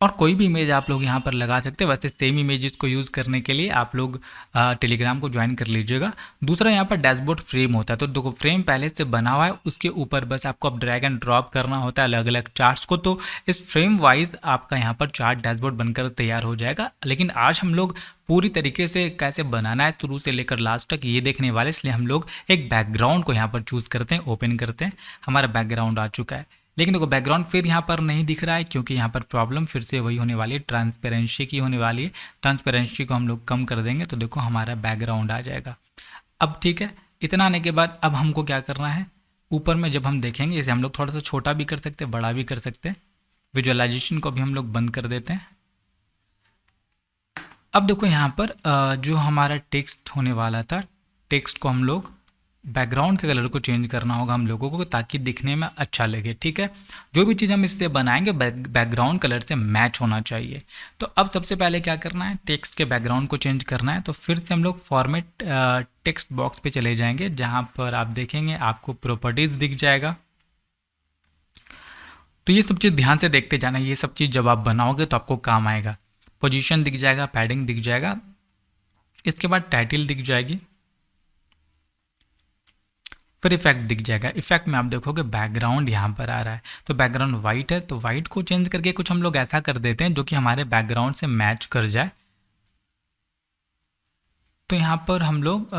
और कोई भी इमेज आप लोग यहाँ पर लगा सकते हैं। वैसे सेम इमेजेस को यूज़ करने के लिए आप लोग टेलीग्राम को ज्वाइन कर लीजिएगा। दूसरा यहाँ पर डैशबोर्ड फ्रेम होता है, तो देखो फ्रेम पहले से बना हुआ है, उसके ऊपर बस आपको अब ड्रैग एंड ड्रॉप करना होता है अलग अलग चार्ट्स को। तो इस फ्रेम वाइज आपका यहाँ पर चार्ट डैशबोर्ड बनकर तैयार हो जाएगा। लेकिन आज हम लोग पूरी तरीके से कैसे बनाना है शुरू से लेकर लास्ट तक ये देखने वाले, इसलिए हम लोग एक बैकग्राउंड को यहाँ पर चूज़ करते हैं, ओपन करते हैं। हमारा बैकग्राउंड आ चुका है, लेकिन देखो बैकग्राउंड फिर यहाँ पर नहीं दिख रहा है क्योंकि यहाँ पर प्रॉब्लम फिर से वही होने वाली है, ट्रांसपेरेंसी की होने वाली है। ट्रांसपेरेंसी को हम लोग कम कर देंगे तो देखो हमारा बैकग्राउंड आ जाएगा। अब ठीक है, इतना आने के बाद अब हमको क्या करना है, ऊपर में जब हम देखेंगे इसे हम लोग थोड़ा सा छोटा भी कर सकते हैं, बड़ा भी कर सकते हैं। विजुअलाइजेशन को भी हम लोग बंद कर देते हैं। अब देखो यहाँ पर जो हमारा टेक्स्ट होने वाला था, टेक्स्ट को हम लोग बैकग्राउंड के कलर को चेंज करना होगा हम लोगों को, ताकि दिखने में अच्छा लगे। ठीक है, जो भी चीज़ हम इससे बनाएंगे बैकग्राउंड कलर से मैच होना चाहिए। तो अब सबसे पहले क्या करना है, टेक्स्ट के बैकग्राउंड को चेंज करना है। तो फिर से हम लोग फॉर्मेट टेक्स्ट बॉक्स पे चले जाएंगे, जहाँ पर आप देखेंगे आपको प्रॉपर्टीज़ दिख जाएगा। तो ये सब चीज़ ध्यान से देखते जाना, ये सब चीज़ जब आप बनाओगे तो आपको काम आएगा। पोजीशन दिख जाएगा, पैडिंग दिख जाएगा, इसके बाद टाइटल दिख जाएगी, फिर इफेक्ट दिख जाएगा। इफेक्ट में आप देखोगे बैकग्राउंड यहाँ पर आ रहा है, तो बैकग्राउंड वाइट है, तो वाइट को चेंज करके कुछ हम लोग ऐसा कर देते हैं जो कि हमारे बैकग्राउंड से मैच कर जाए। तो यहाँ पर हम लोग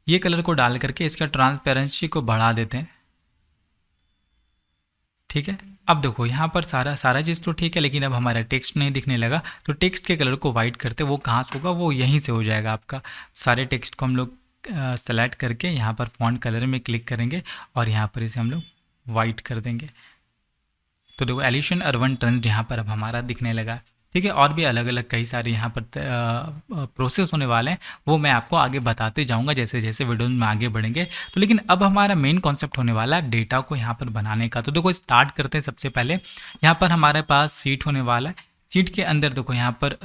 ये कलर को डाल करके इसका ट्रांसपेरेंसी को बढ़ा देते हैं। ठीक है, अब देखो यहाँ पर सारा चीज़ तो ठीक है, लेकिन अब हमारा टेक्स्ट नहीं दिखने लगा। तो टेक्स्ट के कलर को वाइट करते, वो कहाँ से होगा, वो यहीं से हो जाएगा आपका। सारे टेक्स्ट को हम लोग सेलेक्ट करके यहाँ पर फॉन्ट कलर में क्लिक करेंगे और यहाँ पर इसे हम लोग वाइट कर देंगे। तो देखो एलिशन अर्बन ट्रेंड यहाँ पर अब हमारा दिखने लगा। ठीक है, और भी अलग अलग कई सारे यहाँ पर प्रोसेस होने वाले हैं, वो मैं आपको आगे बताते जाऊँगा जैसे जैसे वीडियो में आगे बढ़ेंगे। तो लेकिन अब हमारा मेन कॉन्सेप्ट होने वाला है डेटा को यहाँ पर बनाने का। तो देखो स्टार्ट करते हैं। सबसे पहले यहाँ पर हमारे पास सीट होने वाला है। सीट के अंदर देखो यहाँ पर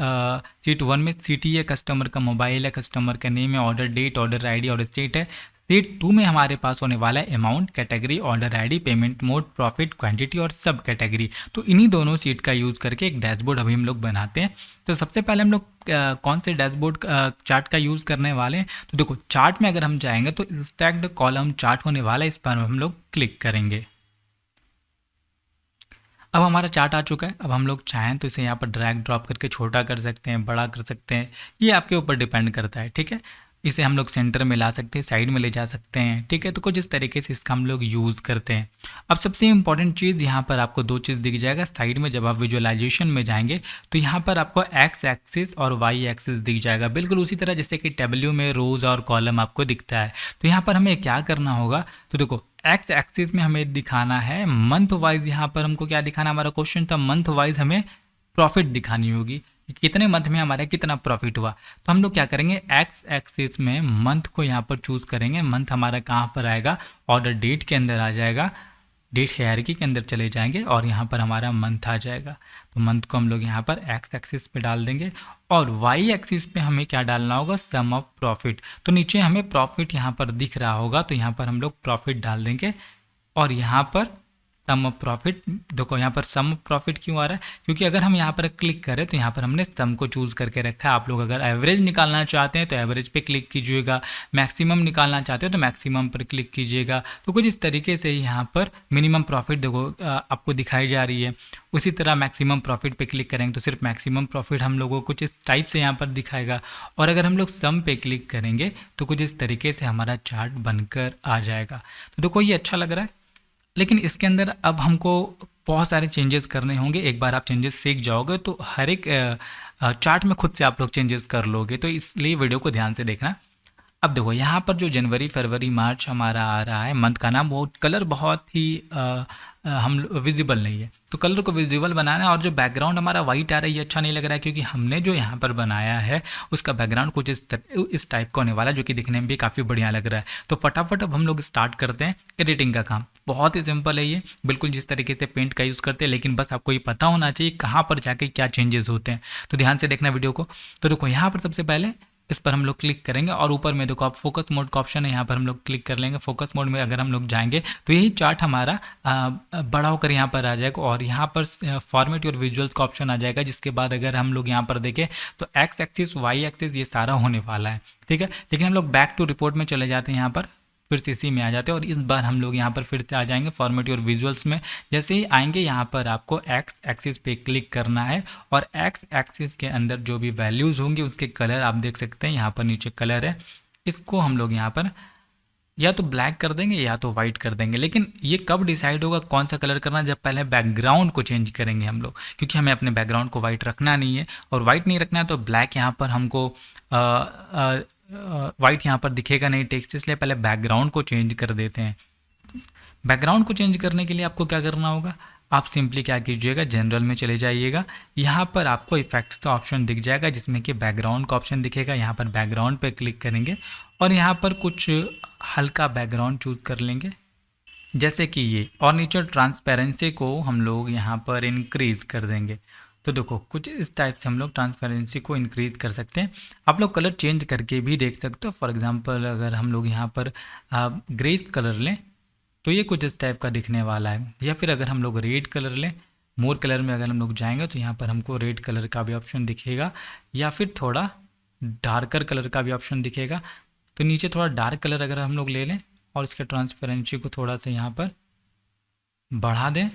सीट 1 में सिटी है, कस्टमर का मोबाइल है, कस्टमर का नेम है, ऑर्डर डेट, ऑर्डर आईडी और स्टेट है। सीट 2 में हमारे पास होने वाला है amount, category, order ID, payment mode, profit, quantity और सब कैटेगरी। तो इन्हीं दोनों सीट का यूज़ करके एक डैशबोर्ड अभी हम लोग बनाते हैं। तो सबसे पहले हम लोग कौन से डैशबोर्ड चार्ट का यूज़ करने वाले हैं। तो देखो चार्ट में अगर हम जाएंगे तो स्टैक्ड कॉलम चार्ट होने वाला है, इस पर हम लोग क्लिक करेंगे। अब हमारा चार्ट आ चुका है। अब हम लोग चाहें तो इसे यहाँ पर ड्रैग ड्रॉप करके छोटा कर सकते हैं, बड़ा कर सकते हैं, ये आपके ऊपर डिपेंड करता है। ठीक है, इसे हम लोग सेंटर में ला सकते हैं, साइड में ले जा सकते हैं। ठीक है, तो कुछ इस तरीके से इसका हम लोग यूज़ करते हैं। अब सबसे इंपॉर्टेंट चीज़ यहाँ पर आपको दो चीज़ दिख जाएगा साइड में। जब आप विजुअलाइजेशन में जाएंगे तो यहाँ पर आपको एक्स एक्सिस और वाई एक्सिस दिख जाएगा, बिल्कुल उसी तरह जैसे कि टेबल्यू में रोज और कॉलम आपको दिखता है। तो यहाँ पर हमें क्या करना होगा, तो देखो एक्स एक्सिस में हमें दिखाना है मंथ वाइज। यहाँ पर हमको क्या दिखाना, हमारा क्वेश्चन था मंथ वाइज हमें प्रॉफिट दिखानी होगी कि कितने मंथ में हमारा कितना प्रॉफिट हुआ। तो हम लोग क्या करेंगे, एक्स एक्सिस में मंथ को यहाँ पर चूज़ करेंगे। मंथ हमारा कहाँ पर आएगा, ऑर्डर डेट के अंदर आ जाएगा, डेट हायरार्की के अंदर चले जाएंगे और यहाँ पर हमारा मंथ आ जाएगा। तो मंथ को हम लोग यहाँ पर एक्स एक्सिस पे डाल देंगे और वाई एक्सिस पे हमें क्या डालना होगा, सम ऑफ प्रॉफिट। तो नीचे हमें प्रॉफिट यहाँ पर दिख रहा होगा, तो यहाँ पर हम लोग प्रॉफिट डाल देंगे और यहाँ पर सम ऑफ प्रॉफिट। देखो यहाँ पर सम ऑफ प्रॉफिट क्यों आ रहा है, क्योंकि अगर हम यहाँ पर क्लिक करें तो यहाँ पर हमने सम को चूज़ करके रखा है। आप लोग अगर एवरेज निकालना चाहते हैं तो एवरेज पे क्लिक कीजिएगा, मैक्सिमम निकालना चाहते हो तो मैक्सिमम पर क्लिक कीजिएगा। तो कुछ इस तरीके से यहाँ पर मिनिमम प्रॉफिट देखो आपको दिखाई जा रही है। उसी तरह मैक्सिमम प्रॉफिट पे क्लिक करेंगे तो सिर्फ मैक्सिमम प्रॉफिट हम लोगों को कुछ इस टाइप से यहाँ पर दिखाएगा। और अगर हम लोग सम पे क्लिक करेंगे तो कुछ इस तरीके से हमारा चार्ट बनकर आ जाएगा। तो देखो ये अच्छा लग रहा है, लेकिन इसके अंदर अब हमको बहुत सारे चेंजेस करने होंगे। एक बार आप चेंजेस सीख जाओगे तो हर एक चार्ट में खुद से आप लोग चेंजेस कर लोगे, तो इसलिए वीडियो को ध्यान से देखना। अब देखो यहाँ पर जो जनवरी फरवरी मार्च हमारा आ रहा है मंथ का नाम, वो कलर बहुत ही हम विजिबल नहीं है, तो कलर को विजिबल बनाना है। और जो बैकग्राउंड हमारा वाइट आ रहा है ये अच्छा नहीं लग रहा है, क्योंकि हमने जो यहाँ पर बनाया है उसका बैकग्राउंड कुछ इस टाइप का होने वाला है, जो कि दिखने में भी काफ़ी बढ़िया लग रहा है। तो फटाफट अब हम लोग स्टार्ट करते हैं एडिटिंग का काम। बहुत ही सिंपल है ये, बिल्कुल जिस तरीके से पेंट का यूज़ करते हैं, लेकिन बस आपको ये पता होना चाहिए कहाँ पर जाके क्या चेंजेस होते हैं। तो ध्यान से देखना वीडियो को। तो देखो यहाँ पर सबसे पहले इस पर हम लोग क्लिक करेंगे और ऊपर में देखो आप फोकस मोड का ऑप्शन है, यहाँ पर हम लोग क्लिक कर लेंगे। फोकस मोड में अगर हम लोग जाएंगे तो यही चार्ट हमारा बड़ा होकर यहाँ पर आ जाएगा और यहाँ पर फॉर्मेट और विजुअल्स का ऑप्शन आ जाएगा। जिसके बाद अगर हम लोग यहाँ पर देखें तो एक्स एक्सिस वाई एक्सिस ये सारा होने वाला है। ठीक है, लेकिन हम लोग बैक टू रिपोर्ट में चले जाते हैं, यहाँ पर फिर से इसी में आ जाते हैं और इस बार हम लोग यहाँ पर फिर से आ जाएंगे फॉर्मेट और विजुअल्स में। जैसे ही आएंगे यहाँ पर आपको एक्स एक्सिस पे क्लिक करना है और एक्स एक्सिस के अंदर जो भी वैल्यूज़ होंगे उसके कलर आप देख सकते हैं, यहाँ पर नीचे कलर है, इसको हम लोग यहाँ पर या तो ब्लैक कर देंगे या तो वाइट कर देंगे। लेकिन ये कब डिसाइड होगा कौन सा कलर करना, जब पहले बैकग्राउंड को चेंज करेंगे हम लोग, क्योंकि हमें अपने बैकग्राउंड को वाइट रखना नहीं है और वाइट नहीं रखना है तो ब्लैक यहाँ पर हमको वाइट यहाँ पर दिखेगा नहीं टेक्स्ट, इसलिए पहले बैकग्राउंड को चेंज कर देते हैं। बैकग्राउंड को चेंज करने के लिए आपको क्या करना होगा, आप सिंपली क्या कीजिएगा, जनरल में चले जाइएगा। यहाँ पर आपको इफेक्ट्स का ऑप्शन दिख जाएगा जिसमें कि बैकग्राउंड का ऑप्शन दिखेगा। यहाँ पर बैकग्राउंड पे क्लिक करेंगे और यहाँ पर कुछ हल्का बैकग्राउंड चूज़ कर लेंगे जैसे कि ये, और नीचे ट्रांसपेरेंसी को हम लोग यहाँ पर इंक्रीज़ कर देंगे। तो देखो कुछ इस टाइप से हम लोग ट्रांसपेरेंसी को इंक्रीज़ कर सकते हैं। आप लोग कलर चेंज करके भी देख सकते हो। फॉर एग्जांपल अगर हम लोग यहाँ पर ग्रेस कलर लें तो ये कुछ इस टाइप का दिखने वाला है, या फिर अगर हम लोग रेड कलर लें, मोर कलर में अगर हम लोग जाएंगे तो यहाँ पर हमको रेड कलर का भी ऑप्शन दिखेगा, या फिर थोड़ा डार्कर कलर का भी ऑप्शन दिखेगा। तो नीचे थोड़ा डार्क कलर अगर हम लोग ले लें और इसके ट्रांसपेरेंसी को थोड़ा सा यहाँ पर बढ़ा दें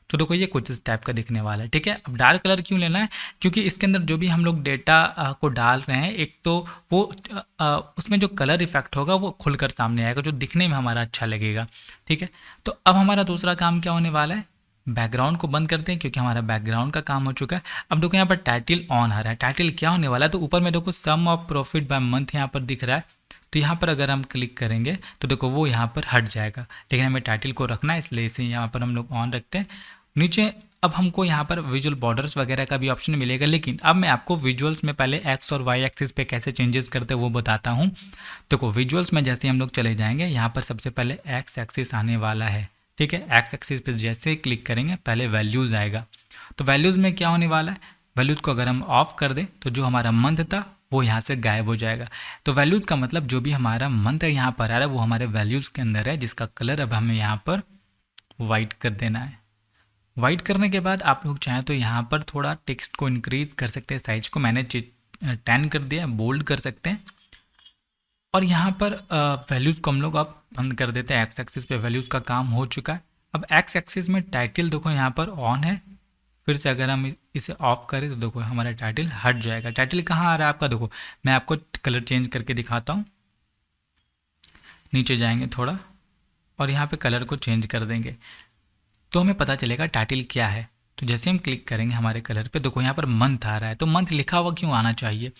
तो देखो ये कुछ इस टाइप का दिखने वाला है। ठीक है, अब डार्क कलर क्यों लेना है, क्योंकि इसके अंदर जो भी हम लोग डेटा को डाल रहे हैं, एक तो वो उसमें जो कलर इफेक्ट होगा वो खुलकर सामने आएगा जो दिखने में हमारा अच्छा लगेगा। ठीक है, तो अब हमारा दूसरा काम क्या होने वाला है, बैकग्राउंड को बंद करते हैं क्योंकि हमारा बैकग्राउंड का काम हो चुका है। अब देखो यहाँ पर टाइटल ऑन आ रहा है। टाइटल क्या होने वाला है, तो ऊपर में देखो सम ऑफ प्रॉफिट बाय मंथ यहाँ पर दिख रहा है। तो यहाँ पर अगर हम क्लिक करेंगे तो देखो वो यहाँ पर हट जाएगा, लेकिन हमें टाइटल को रखना है इसलिए इसे यहाँ पर हम लोग ऑन रखते हैं। नीचे अब हमको यहाँ पर विजुअल बॉर्डर्स वगैरह का भी ऑप्शन मिलेगा, लेकिन अब मैं आपको विजुअल्स में पहले एक्स और वाई एक्सिस पे कैसे चेंजेस करते हैं वो बताता हूँ। देखो विजुअल्स में जैसे हम लोग चले जाएंगे, यहाँ पर सबसे पहले एक्स एक्सिस आने वाला है। ठीक है, एक्स एक्सिस पे जैसे क्लिक करेंगे पहले वैल्यूज़ आएगा। तो वैल्यूज़ में क्या होने वाला है, वैल्यूज़ को अगर हम ऑफ कर दें तो जो हमारा मंथ था वो यहाँ से गायब हो जाएगा। तो वैल्यूज़ का मतलब जो भी हमारा मंथ यहाँ पर आ रहा है वो हमारे वैल्यूज़ के अंदर है, जिसका कलर अब हमें यहाँ पर वाइट कर देना है। वाइट करने के बाद आप लोग चाहें तो यहाँ पर थोड़ा टेक्स्ट को इंक्रीज कर सकते हैं, साइज को मैंने 10 कर दिया, बोल्ड कर सकते हैं। और यहाँ पर वैल्यूज़ को हम लोग अब बंद कर देते हैं। एक्स एक्सिस पे वैल्यूज़ का काम हो चुका है। अब एक्स एक्सिस में टाइटल देखो यहाँ पर ऑन है, फिर से अगर हम इसे ऑफ करें तो देखो हमारा टाइटल हट जाएगा। टाइटल कहाँ आ रहा है आपका, देखो मैं आपको कलर चेंज करके दिखाता हूँ। नीचे जाएंगे थोड़ा और यहाँ पे कलर को चेंज कर देंगे तो हमें पता चलेगा टाइटल क्या है। तो जैसे हम क्लिक करेंगे हमारे कलर पे, देखो यहाँ पर मंथ आ रहा है। तो मंथ लिखा हुआ क्यों आना चाहिए,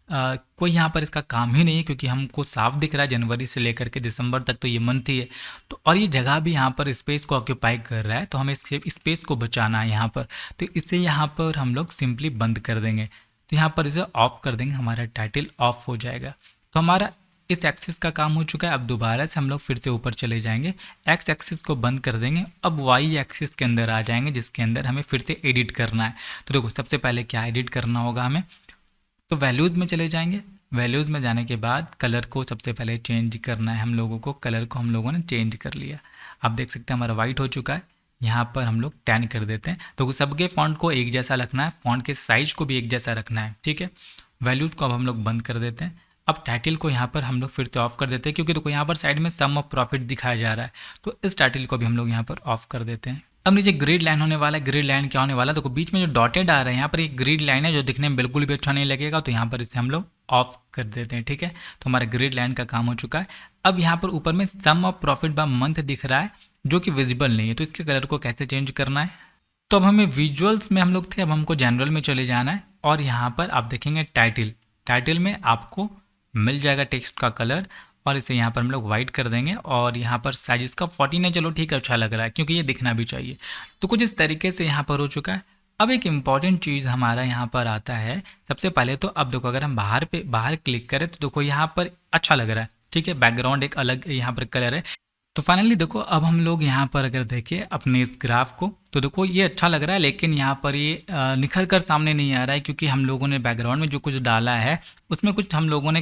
कोई यहाँ पर इसका काम ही नहीं है, क्योंकि हमको साफ दिख रहा है जनवरी से लेकर के दिसंबर तक तो ये मंथ ही है। तो और ये जगह भी यहाँ पर स्पेस को ऑक्यूपाई कर रहा है, तो हमें इसके स्पेस को बचाना है यहाँ पर। तो इसे यहाँ पर हम लोग सिंपली बंद कर देंगे। तो यहाँ पर इसे ऑफ कर देंगे, हमारा टाइटल ऑफ हो जाएगा। तो हमारा इस एक्सिस का काम हो चुका है। अब दोबारा से हम लोग फिर से ऊपर चले जाएंगे, एक्स एक्सिस को बंद कर देंगे, अब वाई एक्सिस के अंदर आ जाएंगे जिसके अंदर हमें फिर से एडिट करना है। तो देखो सबसे पहले क्या एडिट करना होगा हमें, तो वैल्यूज़ में चले जाएंगे। वैल्यूज़ में जाने के बाद कलर को सबसे पहले चेंज करना है हम लोगों को। कलर को हम लोगों ने चेंज कर लिया, आप देख सकते हैं हमारा वाइट हो चुका है। यहाँ पर हम लोग 10 कर देते हैं। तो सबके फॉन्ट को एक जैसा रखना है, फॉन्ट के साइज को भी एक जैसा रखना है। ठीक है, वैल्यूज़ को अब हम लोग बंद कर देते हैं। अब टाइटल को यहाँ पर हम लोग फिर से ऑफ कर देते हैं, क्योंकि देखो यहाँ पर साइड में सम ऑफ प्रॉफिट दिखाया जा रहा है। तो इस टाइटल को भी हम लोग यहाँ पर ऑफ कर देते हैं। अब नीचे ग्रिड लाइन होने वाला है। ग्रिड लाइन क्या होने वाला है, देखो बीच में जो डॉटेड आ रहे हैं यहाँ पर एक ग्रिड लाइन है जो दिखने में बिल्कुल भी अच्छा नहीं लगेगा, तो यहाँ पर इसे हम लोग ऑफ कर देते हैं। ठीक है, तो हमारा ग्रिड लाइन का काम हो चुका है। अब यहाँ पर ऊपर में सम ऑफ प्रॉफिट बाय मंथ दिख रहा है जो कि विजिबल नहीं है, तो इसके कलर को कैसे चेंज करना है। तो अब हमें विजुअल्स में हम लोग थे, अब हमको जनरल में चले जाना है और यहाँ पर आप देखेंगे टाइटल में आपको मिल जाएगा टेक्स्ट का कलर, और इसे यहाँ पर हम लोग वाइट कर देंगे। और यहाँ पर साइज इसका 14 है, चलो ठीक है, अच्छा लग रहा है क्योंकि ये दिखना भी चाहिए। तो कुछ इस तरीके से यहाँ पर हो चुका है। अब एक इम्पॉर्टेंट चीज़ हमारा यहाँ पर आता है। सबसे पहले तो अब देखो अगर हम बाहर क्लिक करें तो देखो यहाँ पर अच्छा लग रहा है। ठीक है, बैकग्राउंड एक अलग यहाँ पर कलर है। तो फाइनली देखो अब हम लोग यहाँ पर अगर देखें अपने इस ग्राफ को तो देखो ये अच्छा लग रहा है, लेकिन यहाँ पर ये निखर कर सामने नहीं आ रहा है, क्योंकि हम लोगों ने बैकग्राउंड में जो कुछ डाला है उसमें कुछ हम लोगों ने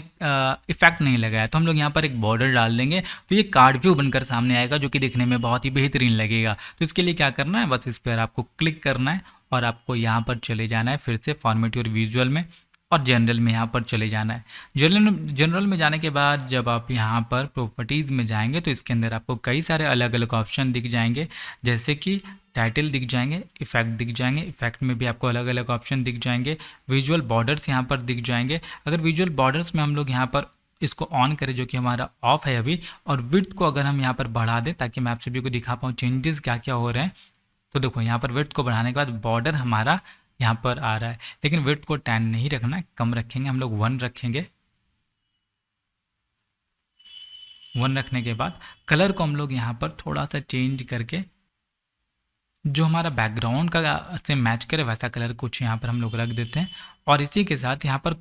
इफेक्ट नहीं लगाया। तो हम लोग यहाँ पर एक बॉर्डर डाल देंगे तो ये कार्ड व्यू बनकर सामने आएगा जो कि दिखने में बहुत ही बेहतरीन लगेगा। तो इसके लिए क्या करना है, बस इस पर आपको क्लिक करना है और आपको यहाँ पर चले जाना है फिर से फॉर्मेट योर विजुअल में, और जनरल में यहाँ पर चले जाना है। जनरल में जाने के बाद जब आप यहाँ पर प्रॉपर्टीज़ में जाएंगे तो इसके अंदर आपको कई सारे अलग अलग ऑप्शन दिख जाएंगे, जैसे कि टाइटल दिख जाएंगे, इफेक्ट दिख जाएंगे, इफेक्ट में भी आपको अलग अलग ऑप्शन दिख जाएंगे, विजुअल बॉर्डर्स यहाँ पर दिख जाएंगे। अगर विजुअल बॉर्डर्स में हम लोग यहाँ पर इसको ऑन करें जो कि हमारा ऑफ है अभी, और विड्थ को अगर हम यहाँ पर बढ़ा दें ताकि मैं आप सभी को दिखा पाऊँ चेंजेस क्या क्या हो रहे हैं। तो देखो यहाँ पर विड्थ को बढ़ाने के बाद बॉर्डर हमारा यहाँ पर आ रहा है, लेकिन विड्थ को 10 नहीं रखना है, कम रखेंगे, हम लोग 1 रखेंगे। 1 रखने के बाद कलर को हम लोग यहाँ पर थोड़ा सा चेंज करके जो हमारा बैकग्राउंड का से मैच करे वैसा कलर कुछ यहाँ पर हम लोग रख देते हैं। और इसी के साथ यहाँ पर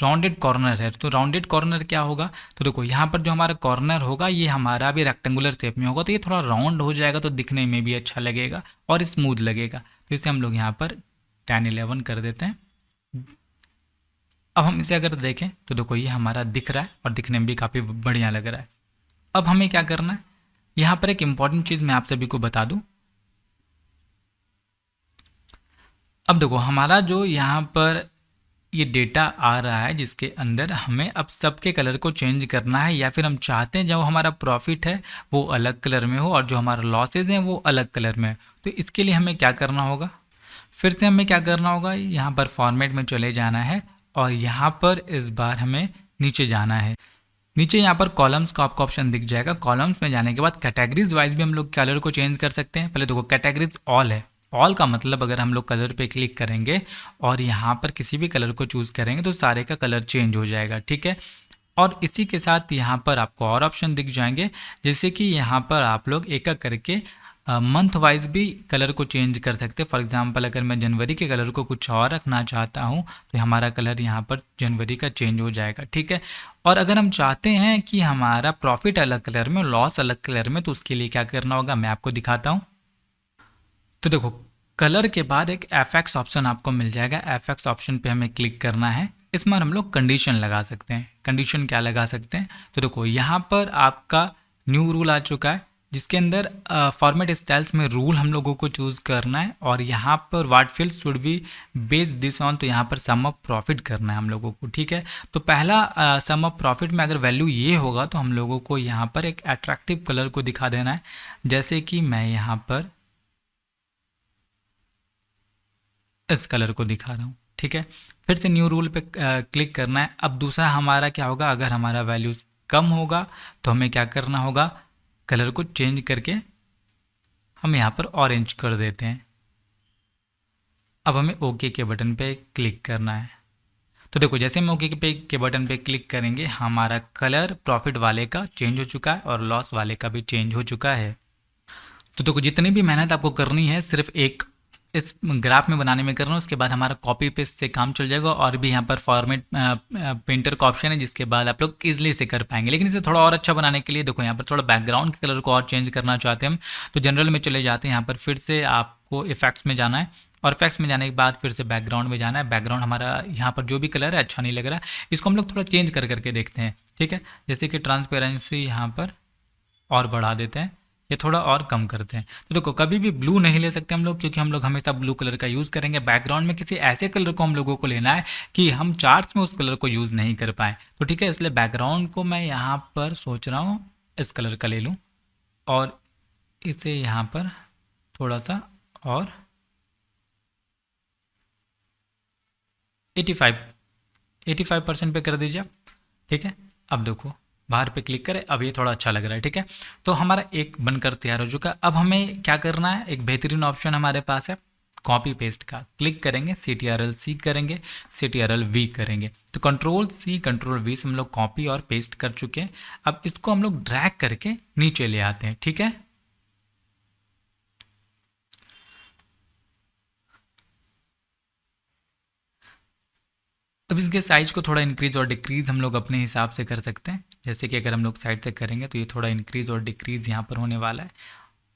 राउंडेड कॉर्नर है, तो राउंडेड कॉर्नर क्या होगा, तो देखो यहाँ पर जो हमारा कॉर्नर होगा ये हमारा भी रेक्टेंगुलर शेप में होगा, तो ये थोड़ा राउंड हो जाएगा तो दिखने में भी अच्छा लगेगा और स्मूथ लगेगा। तो इसे हम लोग यहाँ पर 10-11 कर देते हैं। अब हम इसे अगर देखें तो देखो ये हमारा दिख रहा है और दिखने में भी काफ़ी बढ़िया लग रहा है। अब हमें क्या करना है, यहाँ पर एक इम्पॉर्टेंट चीज़ मैं आप सभी को बता दूँ। अब देखो हमारा जो यहाँ पर ये डेटा आ रहा है जिसके अंदर हमें अब सबके कलर को चेंज करना है, या फिर हम चाहते हैं जो हमारा प्रॉफिट है वो अलग कलर में हो और जो हमारा लॉसेज हैं वो अलग कलर में हो। तो इसके लिए हमें क्या करना होगा, फिर से हमें क्या करना होगा, यहाँ पर फॉर्मेट में चले जाना है और यहाँ पर इस बार हमें नीचे जाना है। नीचे यहाँ पर कॉलम्स का आपको ऑप्शन दिख जाएगा। कॉलम्स में जाने के बाद कैटेगरीज वाइज भी हम लोग कलर को चेंज कर सकते हैं। पहले देखो कैटेगरीज ऑल है, ऑल का मतलब अगर हम लोग कलर पे क्लिक करेंगे और यहाँ पर किसी भी कलर को चूज़ करेंगे तो सारे का कलर चेंज हो जाएगा, ठीक है। और इसी के साथ यहाँ पर आपको और ऑप्शन दिख जाएंगे, जैसे कि यहाँ पर आप लोग एक एक करके मंथ वाइज भी कलर को चेंज कर सकते हैं। फॉर एग्जांपल अगर मैं जनवरी के कलर को कुछ और रखना चाहता हूँ तो हमारा कलर यहाँ पर जनवरी का चेंज हो जाएगा, ठीक है। और अगर हम चाहते हैं कि हमारा प्रॉफिट अलग कलर में, लॉस अलग कलर में, तो उसके लिए क्या करना होगा मैं आपको दिखाता हूँ। तो देखो कलर के बाद एक एफएक्स ऑप्शन आपको मिल जाएगा। एफएक्स ऑप्शन पे हमें क्लिक करना है। इसमें हम लोग कंडीशन लगा सकते हैं। कंडीशन क्या लगा सकते हैं, तो देखो यहाँ पर आपका न्यू रूल आ चुका है जिसके अंदर फॉर्मेट स्टाइल्स में रूल हम लोगों को चूज़ करना है और यहाँ पर what field should be base this on, तो यहाँ पर सम ऑफ प्रॉफिट करना है हम लोगों को, ठीक है। तो पहला सम ऑफ प्रॉफिट में अगर वैल्यू ये होगा तो हम लोगों को यहाँ पर एक अट्रैक्टिव कलर को दिखा देना है, जैसे कि मैं यहाँ पर इस कलर को दिखा रहा हूँ, ठीक है। फिर से न्यू रूल पे क्लिक करना है। अब दूसरा हमारा क्या होगा, अगर हमारा वैल्यूज़ कम होगा तो हमें क्या करना होगा, कलर को चेंज करके हम यहाँ पर ऑरेंज कर देते हैं। अब हमें ओके के बटन पे क्लिक करना है। तो देखो जैसे हम ओके के बटन पे क्लिक करेंगे हमारा कलर प्रॉफिट वाले का चेंज हो चुका है और लॉस वाले का भी चेंज हो चुका है। तो देखो जितनी भी मेहनत आपको करनी है सिर्फ एक इस ग्राफ में बनाने में करना, उसके बाद हमारा कॉपी पेस्ट से काम चल जाएगा। और भी यहाँ पर फॉर्मेट पेंटर का ऑप्शन है जिसके बाद आप लोग ईजिली से कर पाएंगे। लेकिन इसे थोड़ा और अच्छा बनाने के लिए देखो यहाँ पर थोड़ा बैकग्राउंड के कलर को और चेंज करना चाहते हैं हम, तो जनरल में चले जाते हैं। यहाँ पर फिर से आपको इफेक्ट्स में जाना है और इफेक्ट्स में जाने के बाद फिर से बैकग्राउंड में जाना है। बैकग्राउंड हमारा यहाँ पर जो भी कलर है अच्छा नहीं लग रहा है, इसको हम लोग थोड़ा चेंज कर करके देखते हैं, ठीक है। जैसे कि ट्रांसपेरेंसी यहाँ पर और बढ़ा देते हैं, ये थोड़ा और कम करते हैं। तो देखो कभी भी ब्लू नहीं ले सकते हम लोग, क्योंकि हम लोग हमेशा ब्लू कलर का यूज़ करेंगे। बैकग्राउंड में किसी ऐसे कलर को हम लोगों को लेना है कि हम चार्ट्स में उस कलर को यूज़ नहीं कर पाए, तो ठीक है। इसलिए बैकग्राउंड को मैं यहाँ पर सोच रहा हूँ इस कलर का ले लूँ और इसे यहाँ पर थोड़ा सा और 85% पे कर दीजिए आप, ठीक है। अब देखो बाहर पे क्लिक करें, अब ये थोड़ा अच्छा लग रहा है, ठीक है। तो हमारा एक बनकर तैयार हो चुका। अब हमें क्या करना है, एक बेहतरीन ऑप्शन हमारे पास है कॉपी पेस्ट का। क्लिक करेंगे, CTRL-C करेंगे, CTRL-V करेंगे, तो Ctrl-C Ctrl-V से हम लोग कॉपी और पेस्ट कर चुके हैं। अब इसको हम लोग ड्रैग करके नीचे ले आते हैं, ठीक है। अब इसके साइज को थोड़ा इंक्रीज और डिक्रीज हम लोग अपने हिसाब से कर सकते हैं। जैसे कि अगर हम लोग साइड से करेंगे तो ये थोड़ा इंक्रीज और डिक्रीज यहाँ पर होने वाला है,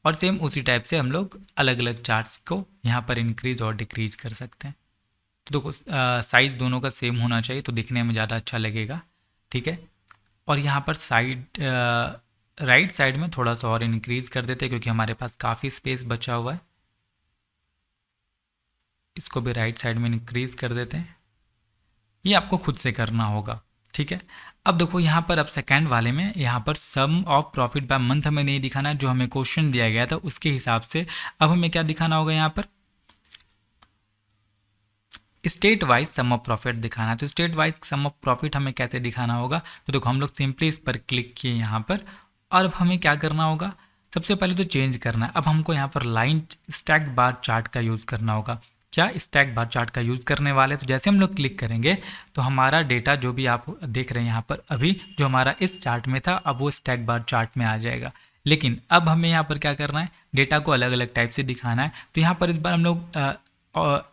और सेम उसी टाइप से हम लोग अलग अलग चार्ट्स को यहाँ पर इंक्रीज और डिक्रीज कर सकते हैं। तो देखो साइज़ दोनों का सेम होना चाहिए तो दिखने में ज़्यादा अच्छा लगेगा, ठीक है। और यहाँ पर राइट साइड में थोड़ा सा और इंक्रीज कर देते हैं क्योंकि हमारे पास काफ़ी स्पेस बचा हुआ है। इसको भी राइट साइड में इंक्रीज कर देते हैं। ये आपको खुद से करना होगा, ठीक है। अब देखो यहाँ पर अब सेकंड वाले में यहाँ पर sum of profit by month हमें नहीं दिखाना है, जो हमें क्वेश्चन दिया गया था उसके हिसाब से अब हमें क्या दिखाना होगा, यहाँ पर state wise sum of profit दिखाना है। तो state wise sum of profit हमें कैसे दिखाना होगा, तो देखो हम लोग सिंपली इस पर क्लिक किए यहाँ पर, और अब हमें क्या करना होगा, सबसे पहले तो चेंज करना है। अब हमको यहाँ पर लाइन स्टैक बार चार्ट का यूज़ करना होगा। क्या स्टैक बार चार्ट का यूज़ करने वाले, तो जैसे हम लोग क्लिक करेंगे तो हमारा डेटा जो भी आप देख रहे हैं यहाँ पर अभी जो हमारा इस चार्ट में था अब वो स्टैक बार चार्ट में आ जाएगा। लेकिन अब हमें यहाँ पर क्या करना है, डेटा को अलग अलग टाइप से दिखाना है। तो यहाँ पर इस बार हम लोग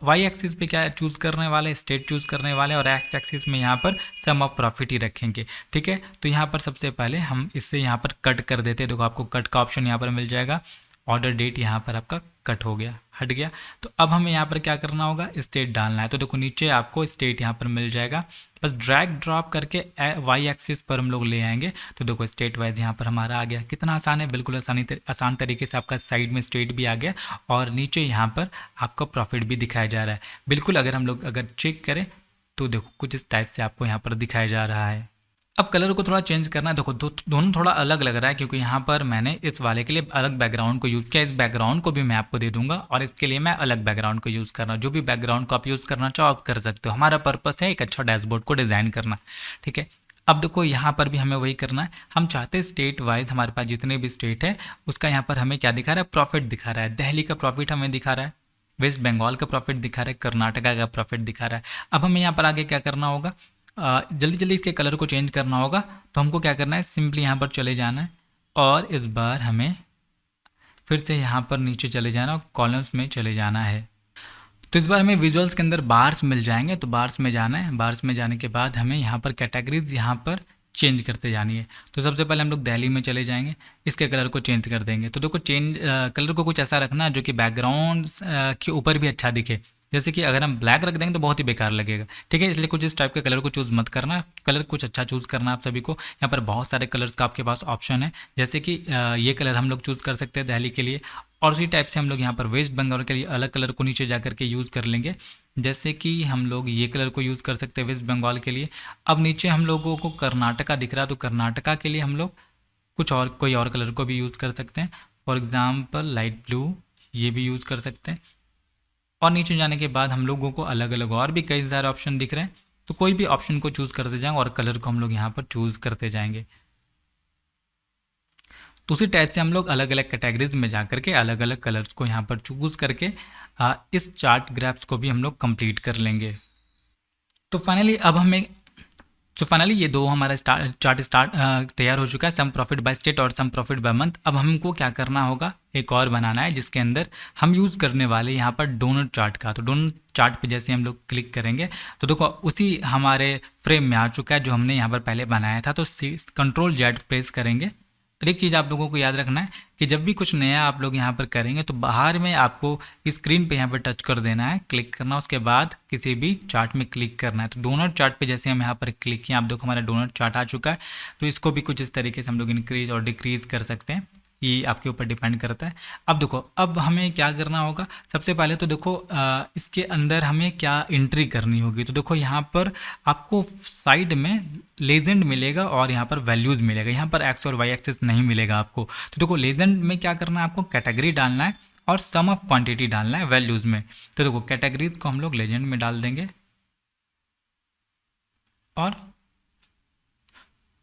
वाई एक्सिस पे क्या चूज़ करने वाले, स्टेट चूज़ करने वाले, और एक्स एक्सिस में यहाँ पर सम ऑफ प्रॉफिट ही रखेंगे। ठीक है, तो यहाँ पर सबसे पहले हम इससे यहाँ पर कट कर देते हैं। देखो आपको कट का ऑप्शन यहाँ पर मिल जाएगा, ऑर्डर डेट यहाँ पर आपका कट हो गया, हट गया। तो अब हमें यहाँ पर क्या करना होगा, स्टेट डालना है। तो देखो नीचे आपको स्टेट यहाँ पर मिल जाएगा, बस ड्रैग ड्रॉप करके वाई एक्सिस पर हम लोग ले आएंगे। तो देखो स्टेट वाइज यहाँ पर हमारा आ गया। कितना आसान है, बिल्कुल आसान तरीके से आपका साइड में स्टेट भी आ गया और नीचे यहाँ पर आपका प्रॉफिट भी दिखाया जा रहा है। बिल्कुल अगर हम लोग अगर चेक करें तो देखो कुछ इस टाइप से आपको यहाँ पर दिखाया जा रहा है। अब कलर को थोड़ा चेंज करना है। देखो दोनों थोड़ा अलग लग रहा है क्योंकि यहाँ पर मैंने इस वाले के लिए अलग बैकग्राउंड को यूज़ किया। इस बैकग्राउंड को भी मैं आपको दे दूंगा और इसके लिए मैं अलग बैकग्राउंड को यूज़ कर रहा हूँ। जो भी बैकग्राउंड को आप यूज़ करना चाहो आप कर सकते हो। हमारा पर्पस है एक अच्छा डैशबोर्ड को डिज़ाइन करना। ठीक है, अब देखो यहाँ पर भी हमें वही करना है। हम चाहते हैं स्टेट वाइज हमारे पास जितने भी स्टेट है उसका यहाँ पर हमें क्या दिखा रहा है, प्रॉफिट दिखा रहा है। दिल्ली का प्रॉफिट हमें दिखा रहा है, वेस्ट बंगाल का प्रॉफिट दिखा रहा है, कर्नाटका का प्रॉफिट दिखा रहा है। अब हमें यहाँ पर आगे क्या करना होगा, जल्दी जल्दी इसके कलर को चेंज करना होगा। तो हमको क्या करना है, सिंपली यहाँ पर चले जाना है और इस बार हमें फिर से यहाँ पर नीचे चले जाना और कॉलम्स में चले जाना है। तो इस बार हमें विजुअल्स के अंदर बार्स मिल जाएंगे, तो बार्स में जाना है। बार्स में जाने के बाद हमें यहाँ पर कैटेगरीज यहाँ पर चेंज करते जानी है। तो सबसे पहले हम लोग दिल्ली में चले जाएंगे, इसके कलर को चेंज कर देंगे। तो देखो कलर को कुछ ऐसा रखना जो कि बैकग्राउंड के ऊपर भी अच्छा दिखे। जैसे कि अगर हम ब्लैक रख देंगे तो बहुत ही बेकार लगेगा। ठीक है, इसलिए कुछ इस टाइप के कलर को चूज़ मत करना, कलर कुछ अच्छा चूज़ करना आप सभी को। यहाँ पर बहुत सारे कलर्स का आपके पास ऑप्शन है, जैसे कि ये कलर हम लोग चूज़ कर सकते हैं दिल्ली के लिए, और उसी टाइप से हम लोग यहाँ पर वेस्ट बंगाल के लिए अलग कलर को नीचे जा करके यूज़ कर लेंगे। जैसे कि हम लोग ये कलर को यूज़ कर सकते हैं वेस्ट बंगाल के लिए। अब नीचे हम लोगों को कर्नाटका दिख रहा है, तो कर्नाटका के लिए हम लोग कुछ और कोई और कलर को भी यूज़ कर सकते हैं। फॉर एग्ज़ाम्पल लाइट ब्लू, ये भी यूज़ कर सकते हैं। और नीचे जाने के बाद हम लोगों को अलग अलग और भी कई सारे ऑप्शन दिख रहे हैं, तो कोई भी ऑप्शन को चूज़ करते जाएंगे और कलर को हम लोग यहाँ पर चूज़ करते जाएंगे। तो उसी टाइप से हम लोग अलग अलग कैटेगरीज में जा करके अलग अलग कलर्स को यहाँ पर चूज़ करके इस चार्ट ग्राफ्स को भी हम लोग कंप्लीट कर लेंगे। तो फाइनली ये दो हमारा चार्ट तैयार हो चुका है, सम प्रॉफिट बाय स्टेट और सम प्रॉफिट बाय मंथ। अब हमको क्या करना होगा, एक और बनाना है जिसके अंदर हम यूज़ करने वाले यहाँ पर डोनट चार्ट का। तो डोनट चार्ट पे जैसे हम लोग क्लिक करेंगे तो देखो उसी हमारे फ्रेम में आ चुका है जो हमने यहाँ पर पहले बनाया था। तो Ctrl+Z प्रेस करेंगे। एक चीज़ आप लोगों को याद रखना है कि जब भी कुछ नया आप लोग यहाँ पर करेंगे तो बाहर में आपको स्क्रीन पे यहाँ पर टच कर देना है, क्लिक करना, उसके बाद किसी भी चार्ट में क्लिक करना है। तो डोनट चार्ट पे जैसे हम यहाँ पर क्लिक किए, आप देखो हमारा डोनट चार्ट आ चुका है। तो इसको भी कुछ इस तरीके से हम लोग इंक्रीज और डिक्रीज़ कर सकते हैं, ये आपके ऊपर डिपेंड करता है। अब देखो अब हमें क्या करना होगा, सबसे पहले तो देखो इसके अंदर हमें क्या एंट्री करनी होगी। तो देखो यहाँ पर आपको साइड में लेजेंड मिलेगा और यहाँ पर वैल्यूज़ मिलेगा, यहाँ पर एक्स और वाई एक्सिस नहीं मिलेगा आपको। तो देखो लेजेंड में क्या करना है, आपको कैटेगरी डालना है और सम ऑफ क्वांटिटी डालना है वैल्यूज़ में। तो देखो कैटेगरीज को हम लोग लेजेंड में डाल देंगे और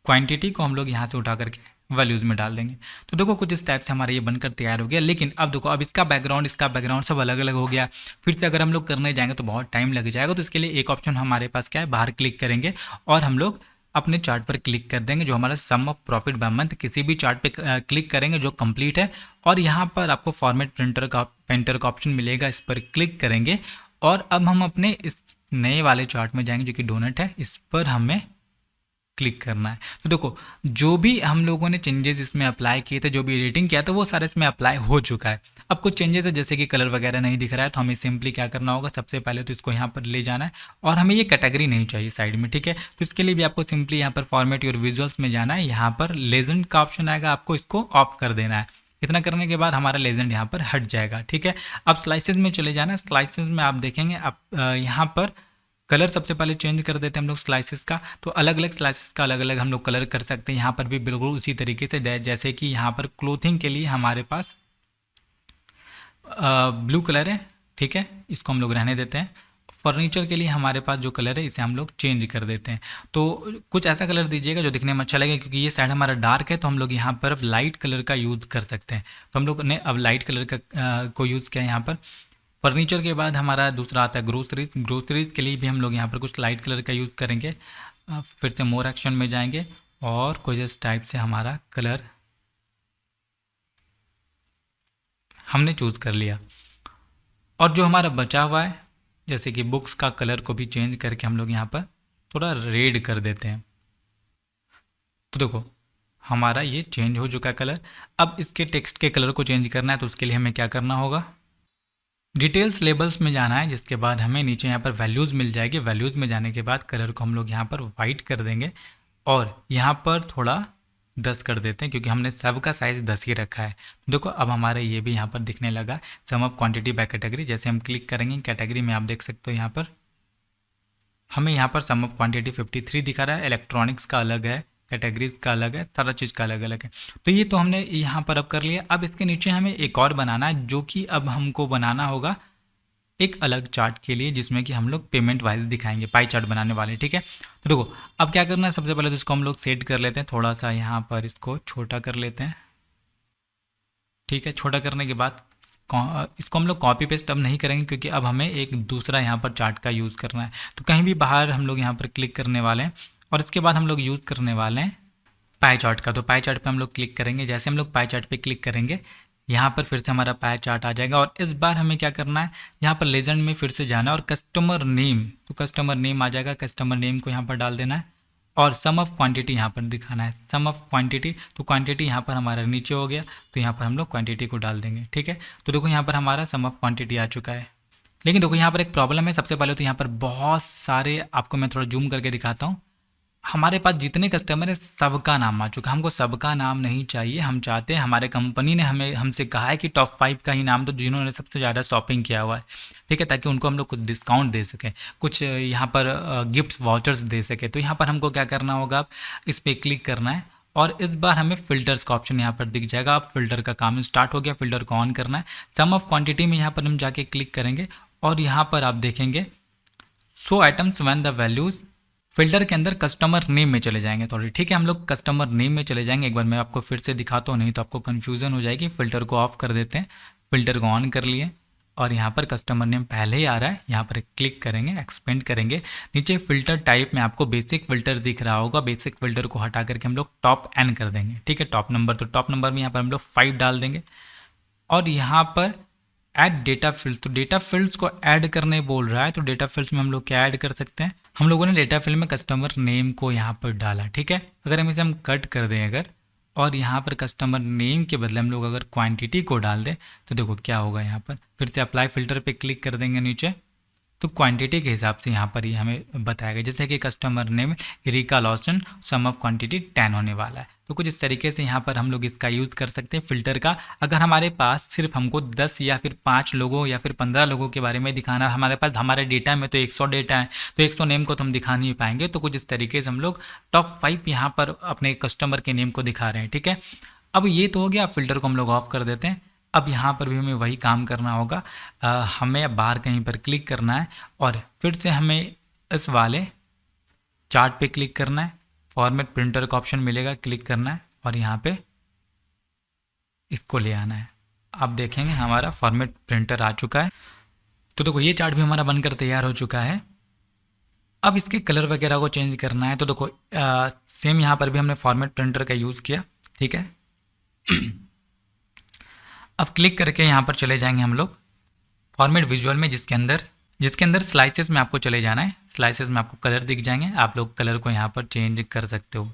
क्वांटिटी को हम लोग यहाँ से उठा करके वैल्यूज़ में डाल देंगे। तो देखो कुछ इस टाइप से हमारा ये बनकर तैयार हो गया। लेकिन अब देखो अब इसका बैकग्राउंड सब अलग अलग हो गया। फिर से अगर हम लोग करने जाएंगे तो बहुत टाइम लग जाएगा। तो इसके लिए एक ऑप्शन हमारे पास क्या है, बाहर क्लिक करेंगे और हम लोग अपने चार्ट पर क्लिक कर देंगे, जो हमारा सम ऑफ प्रॉफिट बाय मंथ। किसी भी चार्ट पे क्लिक करेंगे जो कंप्लीट है और यहाँ पर आपको फॉर्मेट पेंटर का ऑप्शन मिलेगा, इस पर क्लिक करेंगे और अब हम अपने इस नए वाले चार्ट में जाएंगे जो कि डोनट है, इस पर हमें क्लिक करना है। तो देखो जो भी हम लोगों ने चेंजेस इसमें अप्लाई किए थे, जो भी एडिटिंग किया था वो सारा इसमें अप्लाई हो चुका है। अब कुछ चेंजेस है जैसे कि कलर वगैरह नहीं दिख रहा है, तो हमें सिंपली क्या करना होगा, सबसे पहले तो इसको यहाँ पर ले जाना है और हमें ये कैटेगरी नहीं चाहिए साइड में। ठीक है, तो इसके लिए भी आपको सिंपली यहाँ पर फॉर्मेट योर विजुअल्स में जाना है, यहाँ पर लेजेंड का ऑप्शन आएगा, आपको इसको ऑफ कर देना है। इतना करने के बाद हमारा लेजेंड यहाँ पर हट जाएगा। ठीक है, अब स्लाइसेस में चले जाना है। स्लाइसेस में आप देखेंगे आप यहाँ पर कलर सबसे पहले चेंज कर देते हैं हम लोग स्लाइसेस का। तो अलग अलग स्लाइसेस का अलग अलग हम लोग कलर कर सकते हैं। यहाँ पर भी बिल्कुल उसी तरीके से जैसे कि यहाँ पर क्लोथिंग के लिए हमारे पास ब्लू कलर है। ठीक है, इसको हम लोग रहने देते हैं। फर्नीचर के लिए हमारे पास जो कलर है इसे हम लोग चेंज कर देते हैं। तो कुछ ऐसा कलर दीजिएगा जो दिखने में अच्छा लगे, क्योंकि ये साइड हमारा डार्क है तो हम लोग यहाँ पर अब लाइट कलर का यूज़ कर सकते हैं। तो हम लोग ने अब लाइट कलर का को यूज़ किया यहाँ पर। फर्नीचर के बाद हमारा दूसरा आता है ग्रोसरीज के लिए भी हम लोग यहाँ पर कुछ लाइट कलर का यूज़ करेंगे। फिर से मोर एक्शन में जाएंगे और कुछ इस टाइप से हमारा कलर हमने चूज़ कर लिया। और जो हमारा बचा हुआ है, जैसे कि बुक्स का कलर को भी चेंज करके हम लोग यहाँ पर थोड़ा रेड कर देते हैं। तो देखो हमारा ये चेंज हो चुका कलर। अब इसके टेक्स्ट के कलर को चेंज करना है, तो उसके लिए हमें क्या करना होगा, डिटेल्स लेबल्स में जाना है, जिसके बाद हमें नीचे यहाँ पर वैल्यूज़ मिल जाएगी। वैल्यूज़ में जाने के बाद कलर को हम लोग यहाँ पर वाइट कर देंगे और यहाँ पर थोड़ा 10 कर देते हैं, क्योंकि हमने सब का साइज़ 10 ही रखा है। देखो अब हमारा ये भी यहाँ पर दिखने लगा, सम ऑफ क्वांटिटी बाय कैटेगरी। जैसे हम क्लिक करेंगे कैटेगरी में, आप देख सकते हो यहाँ पर हमें यहाँ पर सम ऑफ क्वांटिटी 53 दिखा रहा है। इलेक्ट्रॉनिक्स का अलग है, कैटेगरीज का अलग है, सारा चीज़ का अलग अलग है। तो ये तो हमने यहाँ पर अब कर लिया। अब इसके नीचे हमें एक और बनाना है, जो कि अब हमको बनाना होगा एक अलग चार्ट के लिए, जिसमें कि हम लोग पेमेंट वाइज दिखाएंगे, पाई चार्ट बनाने वाले। ठीक है, तो देखो अब क्या करना है, सबसे पहले तो इसको हम लोग सेट कर लेते हैं, थोड़ा सा यहाँ पर इसको छोटा कर लेते हैं। ठीक है, छोटा करने के बाद इसको हम लोग कॉपी पेस्ट अब नहीं करेंगे, क्योंकि अब हमें एक दूसरा यहाँ पर चार्ट का यूज़ करना है। तो कहीं भी बाहर हम लोग यहाँ पर क्लिक करने वाले हैं और इसके बाद हम लोग यूज़ करने वाले हैं पाई चार्ट का। तो पाई चार्ट पे हम लोग क्लिक करेंगे। जैसे हम लोग पाई चार्ट पे क्लिक करेंगे, यहाँ पर फिर से हमारा पाई चार्ट आ जाएगा। और इस बार हमें क्या करना है, यहाँ पर लेजेंड में फिर से जाना है और कस्टमर नेम, तो कस्टमर नेम आ जाएगा, कस्टमर नेम को यहाँ पर डाल देना है और सम ऑफ क्वांटिटी यहाँ पर दिखाना है, सम ऑफ क्वांटिटी। तो क्वांटिटी यहाँ पर हमारा नीचे हो गया, तो यहाँ पर हम लोग क्वांटिटी को डाल देंगे। ठीक है, तो देखो यहाँ पर हमारा सम ऑफ क्वांटिटी आ चुका है। लेकिन देखो यहाँ पर एक प्रॉब्लम है। सबसे पहले तो यहाँ पर बहुत सारे, आपको मैं थोड़ा जूम करके दिखाता हूँ, हमारे पास जितने कस्टमर है सबका नाम आ चुका है। हमको सबका नाम नहीं चाहिए, हम चाहते हैं, हमारे कंपनी ने हमसे कहा है कि टॉप 5 का ही नाम दो जिन्होंने सबसे ज़्यादा शॉपिंग किया हुआ है। ठीक है, ताकि उनको हम लोग कुछ डिस्काउंट दे सकें, कुछ यहाँ पर गिफ्ट वाउचर्स दे सकें। तो यहाँ पर हमको क्या करना होगा, इस पर क्लिक करना है और इस बार हमें फ़िल्टर्स का ऑप्शन यहाँ पर दिख जाएगा। अब फिल्टर का काम स्टार्ट हो गया, फिल्टर को ऑन करना है। सम ऑफ क्वांटिटी में यहाँ पर हम जाके क्लिक करेंगे और यहाँ पर आप देखेंगे show items when the values, filter के अंदर कस्टमर नेम में चले जाएंगे थोड़ी। ठीक है, हम लोग कस्टमर नेम में चले जाएंगे। एक बार मैं आपको फिर से दिखाता हूँ, नहीं तो आपको कन्फ्यूज़न हो जाएगी। फ़िल्टर को ऑफ कर देते हैं, फ़िल्टर को ऑन कर लिए और यहाँ पर कस्टमर नेम पहले ही आ रहा है, यहाँ पर क्लिक करेंगे, एक्सपेंड करेंगे। नीचे फ़िल्टर टाइप में आपको बेसिक फ़िल्टर दिख रहा होगा, बेसिक फ़िल्टर को हटा करके हम लोग टॉप एन कर देंगे। ठीक है, टॉप नंबर, तो टॉप नंबर में यहाँ पर हम लोग 5 डाल देंगे और यहाँ पर ऐड डेटा फील्ड्स, तो डेटा फील्ड्स को ऐड करने बोल रहा है। तो डेटा फील्ड्स में हम लोग क्या ऐड कर सकते हैं, हम लोगों ने डेटा फील्ड में कस्टमर नेम को यहाँ पर डाला। ठीक है, अगर हम इसे कट कर दें अगर, और यहाँ पर कस्टमर नेम के बदले हम लोग अगर क्वांटिटी को डाल दें, तो देखो क्या होगा। यहाँ पर फिर से अप्लाई फिल्टर पे क्लिक कर देंगे नीचे, तो क्वांटिटी के हिसाब से यहाँ पर ही हमें बताएगा, जैसे कि customer name Erika Lawson, sum of quantity 10 होने वाला है। तो कुछ इस तरीके से यहाँ पर हम लोग इसका यूज़ कर सकते हैं फ़िल्टर का। अगर हमारे पास सिर्फ हमको 10 या फिर 5 लोगों या फिर 15 लोगों के बारे में दिखाना, हमारे पास हमारे डेटा में तो 100 डेटा है, तो 100 नेम को तो हम दिखा नहीं पाएंगे। तो कुछ इस तरीके से हम लोग टॉप 5 यहाँ पर अपने कस्टमर के नेम को दिखा रहे हैं। ठीक है, अब ये तो हो गया, फ़िल्टर को हम लोग ऑफ कर देते हैं। अब यहाँ पर भी हमें वही काम करना होगा, हमें बाहर कहीं पर क्लिक करना है और फिर से हमें इस वाले चार्ट पे क्लिक करना है, फॉर्मेट प्रिंटर का ऑप्शन मिलेगा, क्लिक करना है और यहाँ पे इसको ले आना है। आप देखेंगे हमारा फॉर्मेट प्रिंटर आ चुका है। तो देखो ये चार्ट भी हमारा बनकर तैयार हो चुका है। अब इसके कलर वगैरह को चेंज करना है, तो देखो सेम यहाँ पर भी हमने फॉर्मेट प्रिंटर का यूज़ किया। ठीक है, अब क्लिक करके यहाँ पर चले जाएंगे हम लोग फॉर्मेट विजुअल में, जिसके अंदर स्लाइसेस में आपको चले जाना है। स्लाइसेस में आपको कलर दिख जाएंगे, आप लोग कलर को यहाँ पर चेंज कर सकते हो।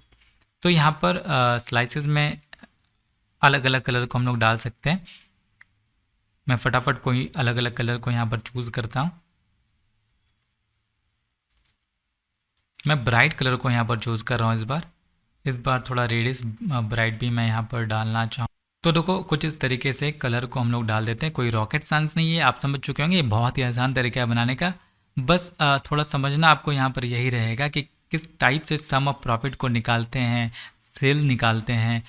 तो यहाँ पर स्लाइसेस में अलग अलग कलर को हम लोग डाल सकते हैं। मैं फटाफट कोई अलग अलग कलर को यहाँ पर चूज़ करता हूँ। मैं ब्राइट कलर को यहाँ पर चूज़ कर रहा हूँ। इस बार थोड़ा रेडिश ब्राइट भी मैं यहाँ पर डालना चाहूँ। तो देखो कुछ इस तरीके से कलर को हम लोग डाल देते हैं। कोई रॉकेट साइंस नहीं है, आप समझ चुके होंगे, ये बहुत ही आसान तरीका है बनाने का। बस थोड़ा समझना आपको यहाँ पर यही रहेगा कि किस टाइप से सम ऑफ प्रॉफिट को निकालते हैं, सेल निकालते हैं,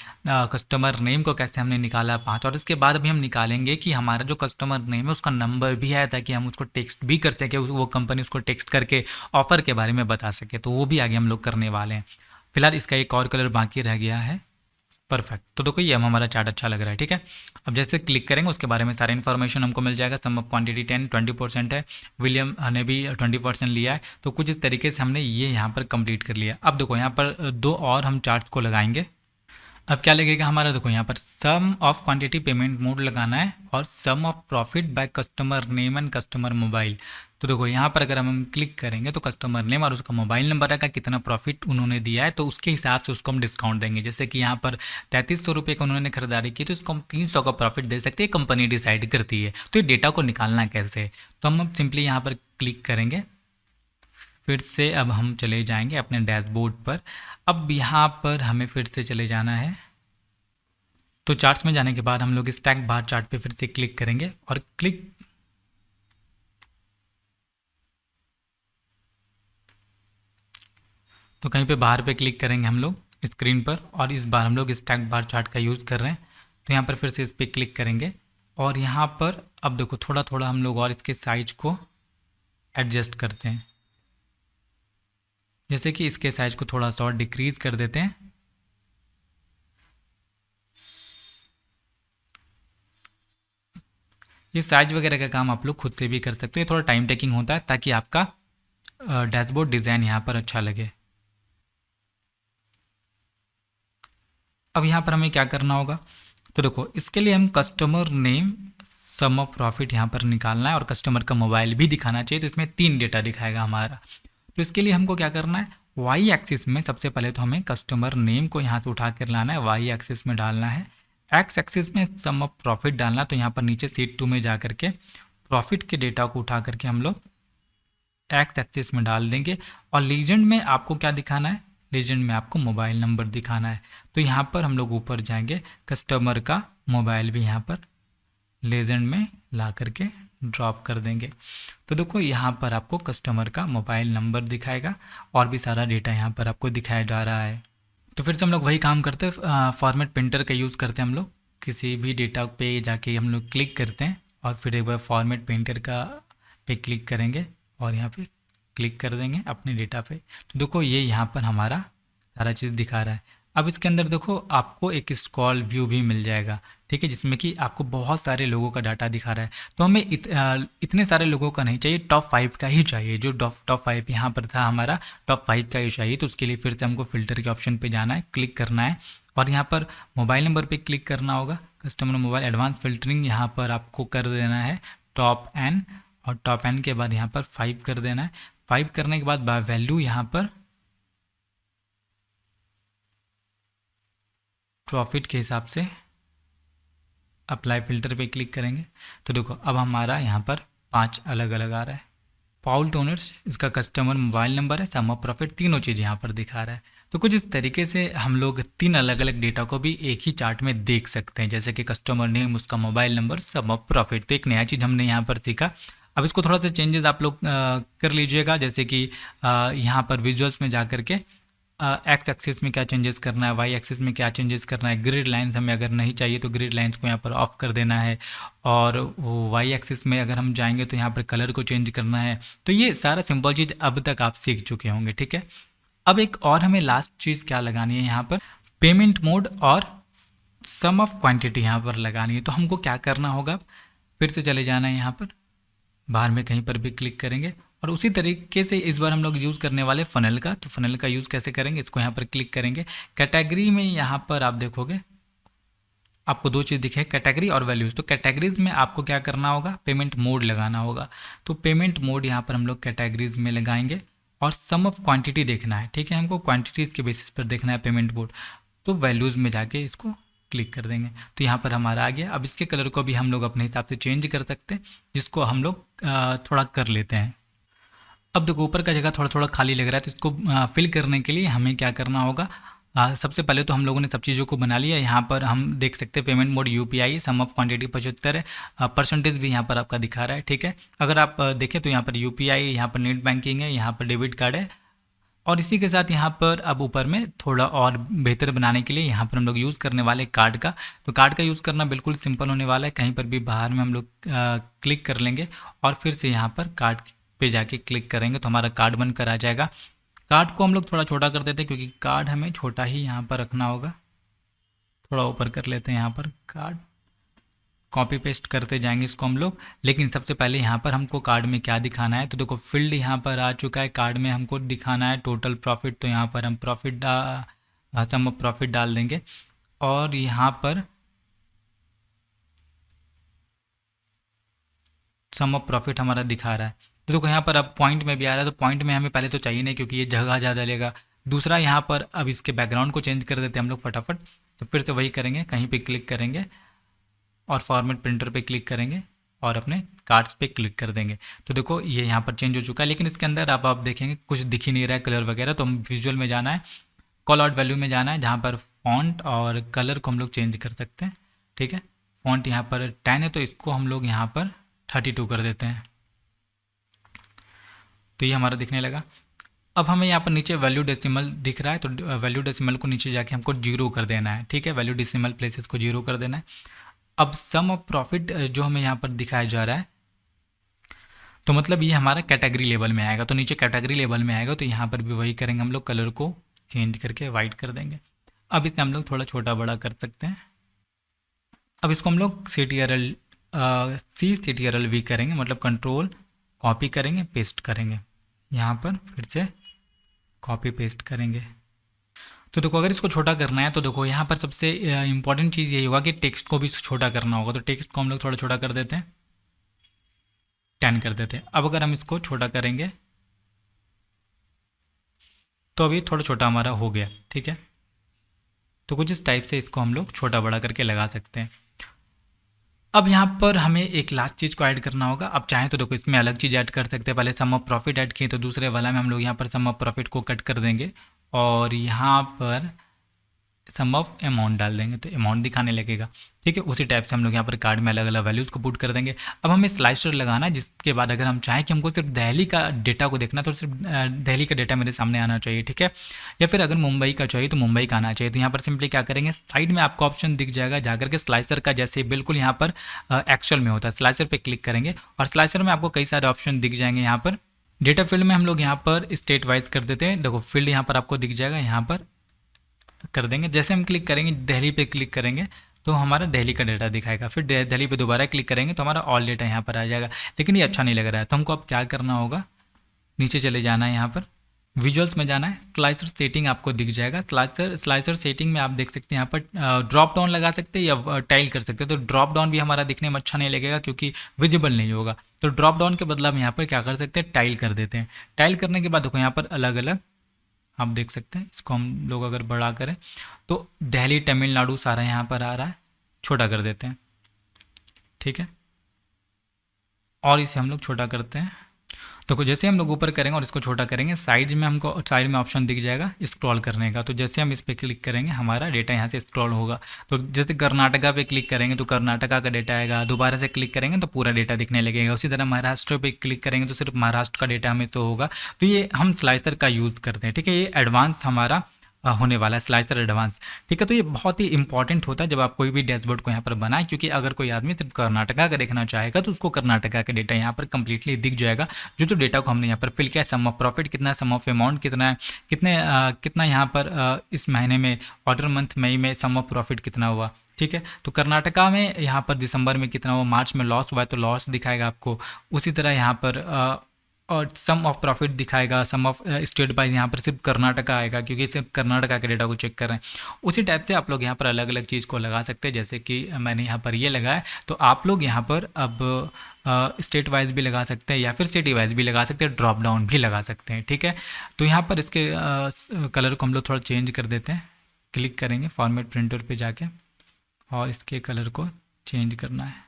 कस्टमर नेम को कैसे हमने निकाला 5, और इसके बाद अभी हम निकालेंगे कि हमारा जो कस्टमर नेम है उसका नंबर भी है, ताकि हम उसको टेक्स्ट भी कर सके, वो कंपनी उसको टेक्स्ट करके ऑफ़र के बारे में बता सके। तो वो भी आगे हम लोग करने वाले हैं। फिलहाल इसका एक और कलर बाकी रह गया है। परफेक्ट, तो देखो ये हमारा चार्ट अच्छा लग रहा है। ठीक है, अब जैसे क्लिक करेंगे उसके बारे में सारा इन्फॉर्मेशन हमको मिल जाएगा। सम ऑफ क्वांटिटी 20% है, विलियम ने भी 20% लिया है। तो कुछ इस तरीके से हमने ये यहाँ पर कंप्लीट कर लिया। अब देखो यहाँ पर 2 और हम चार्ट्स को लगाएंगे। अब क्या लगेगा हमारा, देखो यहाँ पर sum of quantity payment mode लगाना है और sum of profit by customer name and customer mobile. तो देखो यहाँ पर अगर हम क्लिक करेंगे तो कस्टमर नेम और उसका मोबाइल नंबर है का कितना प्रॉफिट उन्होंने दिया है, तो उसके हिसाब से उसको हम डिस्काउंट देंगे। जैसे कि यहाँ पर 3300 रुपये का उन्होंने खरीदारी की, तो इसको हम 300 का प्रॉफिट दे सकते हैं, कंपनी डिसाइड करती है। तो ये डेटा को निकालना कैसे है, तो हम सिंपली यहाँ पर क्लिक करेंगे। फिर से अब हम चले जाएंगे अपने डैशबोर्ड पर। अब यहाँ पर हमें फिर से चले जाना है। तो चार्ट्स में जाने के बाद हम लोग स्टैक बार चार्ट पे फिर से क्लिक करेंगे और क्लिक तो कहीं पे बाहर पे क्लिक करेंगे हम लोग स्क्रीन पर, और इस बार हम लोग स्टैक बार चार्ट का यूज़ कर रहे हैं। तो यहाँ पर फिर से इस पर क्लिक करेंगे और यहाँ पर अब देखो थोड़ा थोड़ा हम लोग और इसके साइज को एडजस्ट करते हैं। जैसे कि इसके साइज को थोड़ा सा और डिक्रीज़ कर देते हैं। ये साइज वगैरह का काम आप लोग खुद से भी कर सकते हो, ये थोड़ा टाइम टेकिंग होता है ताकि आपका डैशबोर्ड डिज़ाइन यहाँ पर अच्छा लगे। अब यहाँ पर हमें क्या करना होगा, तो देखो इसके लिए हम customer name sum of profit यहाँ पर निकालना है और कस्टमर का मोबाइल भी दिखाना चाहिए। तो इसमें 3 डेटा दिखाएगा हमारा। तो इसके लिए हमको क्या करना है, वाई एक्सिस में सबसे पहले तो हमें कस्टमर नेम को यहाँ से उठा कर लाना है, वाई एक्सिस में डालना है। एक्स एक्सिस में सम ऑफ प्रॉफिट डालना, तो यहाँ पर नीचे सीट 2 में जा करके प्रॉफिट के डेटा को उठा करके हम लोग एक्स एक्सिस में डाल देंगे। और लीजेंड में आपको क्या दिखाना है, लीजेंड में आपको मोबाइल नंबर दिखाना है। तो यहाँ पर हम लोग ऊपर जाएंगे, कस्टमर का मोबाइल भी यहाँ पर लेजेंड में ला करके ड्रॉप कर देंगे। तो देखो यहाँ पर आपको कस्टमर का मोबाइल नंबर दिखाएगा और भी सारा डेटा यहाँ पर आपको दिखाया जा रहा है। तो फिर से हम लोग वही काम करते हैं, फॉर्मेट प्रिंटर का यूज़ करते हैं हम लोग। किसी भी डेटा पे जाके हम लोग क्लिक करते हैं और फिर एक बार फॉर्मेट प्रिंटर का पे क्लिक करेंगे और यहाँ पे क्लिक कर देंगे अपने डेटा पे। तो देखो ये यहाँ पर हमारा सारा चीज़ दिखा रहा है। अब इसके अंदर देखो आपको एक स्क्रॉल व्यू भी मिल जाएगा, ठीक है, जिसमें कि आपको बहुत सारे लोगों का डाटा दिखा रहा है। तो हमें इतने सारे लोगों का नहीं चाहिए, टॉप 5 का ही चाहिए। जो टॉप 5 यहाँ पर था हमारा, टॉप 5 का ही चाहिए। तो उसके लिए फिर से हमको फिल्टर के ऑप्शन पे जाना है, क्लिक करना है और यहाँ पर मोबाइल नंबर पे क्लिक करना होगा। कस्टमर मोबाइल एडवांस फिल्टरिंग यहाँ पर आपको कर देना है टॉप एन, और टॉप एन के बाद यहाँ पर 5 कर देना है। 5 करने के बाद बाय वैल्यू यहाँ पर प्रॉफिट के हिसाब से अप्लाई फिल्टर पे क्लिक करेंगे। तो देखो अब हमारा यहाँ पर 5 अलग अलग आ रहा है। पाउल टोनर्स इसका कस्टमर मोबाइल नंबर है, सम ऑफ प्रॉफिट, तीनों चीज़ यहाँ पर दिखा रहा है। तो कुछ इस तरीके से हम लोग 3 अलग अलग डेटा को भी एक ही चार्ट में देख सकते हैं, जैसे कि कस्टमर नेम, उसका mobile number, sum of profit. तो एक नया चीज़ हमने यहाँ पर सीखा। अब इसको थोड़ा सा चेंजेस आप लोग कर लीजिएगा, जैसे कि यहाँ पर विजुअल्स में जा करके एक्स एक्सिस में क्या चेंजेस करना है, वाई एक्सिस में क्या चेंजेस करना है। ग्रिड लाइंस हमें अगर नहीं चाहिए तो ग्रिड लाइंस को यहाँ पर ऑफ कर देना है, और वो वाई एक्सिस में अगर हम जाएंगे तो यहाँ पर कलर को चेंज करना है। तो ये सारा सिंपल चीज़ अब तक आप सीख चुके होंगे, ठीक है। अब एक और हमें लास्ट चीज़ क्या लगानी है, यहाँ पर पेमेंट मोड और सम ऑफ क्वांटिटी यहाँ पर लगानी है। तो हमको क्या करना होगा, फिर से चले जाना है यहाँ पर, बाहर में कहीं पर भी क्लिक करेंगे और उसी तरीके से इस बार हम लोग यूज़ करने वाले फ़नल का। तो फ़नल का यूज़ कैसे करेंगे, इसको यहाँ पर क्लिक करेंगे। कैटेगरी में यहाँ पर आप देखोगे आपको 2 चीज़ दिखे, कैटेगरी और वैल्यूज़। तो कैटेगरीज में आपको क्या करना होगा, पेमेंट मोड लगाना होगा। तो पेमेंट मोड यहाँ पर हम लोग कैटेगरीज में लगाएंगे और सम ऑफ क्वांटिटी देखना है, ठीक है, हमको क्वांटिटीज़ के बेसिस पर देखना है पेमेंट मोड। तो वैल्यूज़ में जाके इसको क्लिक कर देंगे तो यहाँ पर हमारा आ गया। अब इसके कलर को भी हम लोग अपने हिसाब से चेंज कर सकते हैं, जिसको हम लोग थोड़ा कर लेते हैं। अब देखो ऊपर का जगह थोड़ा थोड़ा खाली लग रहा है, तो इसको फिल करने के लिए हमें क्या करना होगा। सबसे पहले तो हम लोगों ने सब चीज़ों को बना लिया। यहाँ पर हम देख सकते हैं payment mode UPI, sum of quantity 75 है, परसेंटेज भी यहाँ पर आपका दिखा रहा है, ठीक है। अगर आप देखें तो यहाँ पर यूपीआई, यहाँ पर नेट बैंकिंग है, यहाँ पर डेबिट कार्ड है। और इसी के साथ यहाँ पर अब ऊपर में थोड़ा और बेहतर बनाने के लिए यहाँ पर हम लोग यूज़ करने वाले कार्ड का। तो कार्ड का यूज़ करना बिल्कुल सिंपल होने वाला है। कहीं पर भी बाहर में हम लोग क्लिक कर लेंगे और फिर से यहाँ पर कार्ड पे जाके क्लिक करेंगे तो हमारा कार्ड बनकर आ जाएगा। कार्ड को हम लोग थोड़ा छोटा कर देते हैं क्योंकि कार्ड हमें छोटा ही यहाँ पर रखना होगा। थोड़ा ऊपर कर लेते हैं यहाँ पर कार्ड, कॉपी पेस्ट करते जाएंगे इसको हम लोग। लेकिन सबसे पहले यहाँ पर हमको कार्ड में क्या दिखाना है, तो देखो फील्ड यहाँ पर आ चुका है। कार्ड में हमको दिखाना है टोटल प्रॉफिट, तो यहाँ पर हम प्रॉफिट सम ऑफ प्रॉफिट डाल देंगे। और यहाँ पर सम ऑफ प्रॉफिट हमारा दिखा रहा है। तो देखो यहाँ पर अब पॉइंट में भी आ रहा है, तो पॉइंट में हमें पहले तो चाहिए नहीं क्योंकि ये जगह ज़्यादा लेगा। दूसरा यहाँ पर अब इसके बैकग्राउंड को चेंज कर देते हैं हम लोग फटाफट। तो फिर से वही करेंगे, कहीं पे क्लिक करेंगे और फॉर्मेट प्रिंटर पे क्लिक करेंगे और अपने कार्ड्स पे क्लिक कर देंगे। तो देखो ये यहाँ पर चेंज हो चुका है, लेकिन इसके अंदर आप देखेंगे कुछ दिख ही नहीं रहा है कलर वगैरह। तो हम विजुअल में जाना है, कॉल आउट वैल्यू में जाना है, जहाँ पर फॉन्ट और कलर को हम लोग चेंज कर सकते हैं। ठीक है, फॉन्ट यहाँ पर 10 है तो इसको हम लोग यहाँ पर 32 कर देते हैं। तो ये हमारा दिखने लगा। अब हमें यहाँ पर नीचे वैल्यू डेसिमल दिख रहा है, तो वैल्यू डेसिमल को नीचे जाके हमको 0 कर देना है। ठीक है, वैल्यू डेसिमल प्लेसेस को 0 कर देना है। अब सम ऑफ प्रॉफिट जो हमें यहाँ पर दिखाया जा रहा है, तो मतलब ये हमारा कैटेगरी लेवल में आएगा। तो नीचे कैटेगरी लेवल में आएगा, तो यहाँ पर भी वही करेंगे हम लोग, कलर को चेंज करके वाइट कर देंगे। अब इसे हम लोग थोड़ा छोटा बड़ा कर सकते हैं। अब इसको हम लोग CTRL-V करेंगे, मतलब कंट्रोल कॉपी करेंगे, पेस्ट करेंगे, यहाँ पर फिर से कॉपी पेस्ट करेंगे। तो देखो अगर इसको छोटा करना है तो देखो यहाँ पर सबसे इंपॉर्टेंट चीज़ यही होगा कि टेक्स्ट को भी छोटा करना होगा। तो टेक्स्ट को हम लोग थोड़ा छोटा कर देते हैं, 10 कर देते हैं। अब अगर हम इसको छोटा करेंगे तो अभी थोड़ा छोटा हमारा हो गया। ठीक है, तो कुछ इस टाइप से इसको हम लोग छोटा बड़ा करके लगा सकते हैं। अब यहाँ पर हमें एक लास्ट चीज़ को ऐड करना होगा। अब चाहें तो देखो इसमें अलग चीज़ ऐड कर सकते हैं। पहले सम ऑफ प्रॉफिट ऐड किए, तो दूसरे वाला में हम लोग यहाँ पर सम ऑफ प्रॉफिट को कट कर देंगे और यहाँ पर सम ऑफ अमाउंट डाल देंगे, तो अमाउंट दिखाने लगेगा। ठीक है, उसी टाइप से हम लोग यहाँ पर कार्ड में अलग अलग वैल्यूज़ को पुट कर देंगे। अब हमें स्लाइसर लगाना है, जिसके बाद अगर हम चाहें कि हमको सिर्फ दिल्ली का डेटा को देखना, तो सिर्फ दिल्ली का डेटा मेरे सामने आना चाहिए। ठीक है, या फिर अगर मुंबई का चाहिए तो मुंबई का आना चाहिए। तो यहाँ पर सिंपली क्या करेंगे, साइड में आपको ऑप्शन दिख जाएगा, जाकर के स्लाइसर का जैसे बिल्कुल यहाँ पर एक्चुअल में होता है, स्लाइसर पर क्लिक करेंगे और स्लाइसर में आपको कई सारे ऑप्शन दिख जाएंगे। यहाँ पर डेटा फील्ड में हम लोग यहाँ पर स्टेट वाइज कर देते हैं। देखो फील्ड यहाँ पर आपको दिख जाएगा, यहाँ पर कर देंगे। जैसे हम क्लिक करेंगे, दिल्ली पे क्लिक करेंगे तो हमारा दिल्ली का डेटा दिखाएगा। फिर दिल्ली पे दोबारा क्लिक करेंगे तो हमारा ऑल डेटा यहाँ पर आ जाएगा। लेकिन ये अच्छा नहीं लग रहा है, तो हमको अब क्या करना होगा, नीचे चले जाना है, यहाँ पर विजुअल्स में जाना है, स्लाइसर सेटिंग आपको दिख जाएगा। स्लाइसर सेटिंग में आप देख सकते हैं यहाँ पर ड्रॉप डाउन लगा सकते हैं या टाइल कर सकते हैं। तो ड्रॉप डाउन भी हमारा दिखने में अच्छा नहीं लगेगा क्योंकि विजिबल नहीं होगा। तो ड्रॉप डाउन के बदला हम यहाँ पर क्या कर सकते हैं, टाइल कर देते हैं। टाइल करने के बाद देखो यहाँ पर अलग अलग आप देख सकते हैं। इसको हम लोग अगर बड़ा करें तो दिल्ली, तमिलनाडु सारा यहाँ पर आ रहा है, छोटा कर देते हैं। ठीक है, और इसे हम लोग छोटा करते हैं। तो जैसे हम लोग ऊपर करेंगे और इसको छोटा करेंगे, साइड में हमको साइड में ऑप्शन दिख जाएगा स्क्रॉल करने का। तो जैसे हम इस पर क्लिक करेंगे हमारा डेटा यहाँ से स्क्रॉल होगा। तो जैसे कर्नाटका पे क्लिक करेंगे तो कर्नाटका का डेटा आएगा, दोबारा से क्लिक करेंगे तो पूरा डेटा दिखने लगेगा। उसी तरह महाराष्ट्र पे क्लिक करेंगे तो सिर्फ महाराष्ट्र का डेटा हमें तो होगा। तो ये हम स्लाइसर का यूज़ करते हैं। ठीक है, ये एडवांस हमारा होने वाला है, स्लाइसर एडवांस। ठीक है, तो ये बहुत ही इंपॉर्टेंट होता है जब आप कोई भी डैशबोर्ड को यहाँ पर बनाएं, क्योंकि अगर कोई आदमी सिर्फ कर्नाटका का देखना चाहेगा तो उसको कर्नाटका का डेटा यहाँ पर कंप्लीटली दिख जाएगा। जो डेटा को हमने यहाँ पर फिल किया है, सम ऑफ प्रॉफिट कितना है, सम ऑफ अमाउंट कितना है, कितना यहाँ पर इस महीने में ऑर्डर मंथ मई में सम ऑफ प्रॉफिट कितना हुआ। ठीक है, तो कर्नाटका में यहाँ पर दिसंबर में कितना हुआ, मार्च में लॉस हुआ है तो लॉस दिखाएगा आपको। उसी तरह यहाँ पर और सम ऑफ प्रॉफिट दिखाएगा, सम ऑफ स्टेट बाय यहाँ पर सिर्फ कर्नाटका आएगा क्योंकि सिर्फ कर्नाटका के डेटा को चेक कर रहे हैं। उसी टाइप से आप लोग यहाँ पर अलग अलग चीज़ को लगा सकते हैं, जैसे कि मैंने यहाँ पर ये लगाया। तो आप लोग यहाँ पर अब स्टेट वाइज भी लगा सकते हैं या फिर सिटी वाइज भी लगा सकते हैं, ड्रॉप डाउन भी लगा सकते हैं। ठीक है, तो यहाँ पर इसके कलर को हम लोग थोड़ा चेंज कर देते हैं। क्लिक करेंगे फॉर्मेट प्रिंटर पर जाके और इसके कलर को चेंज करना है।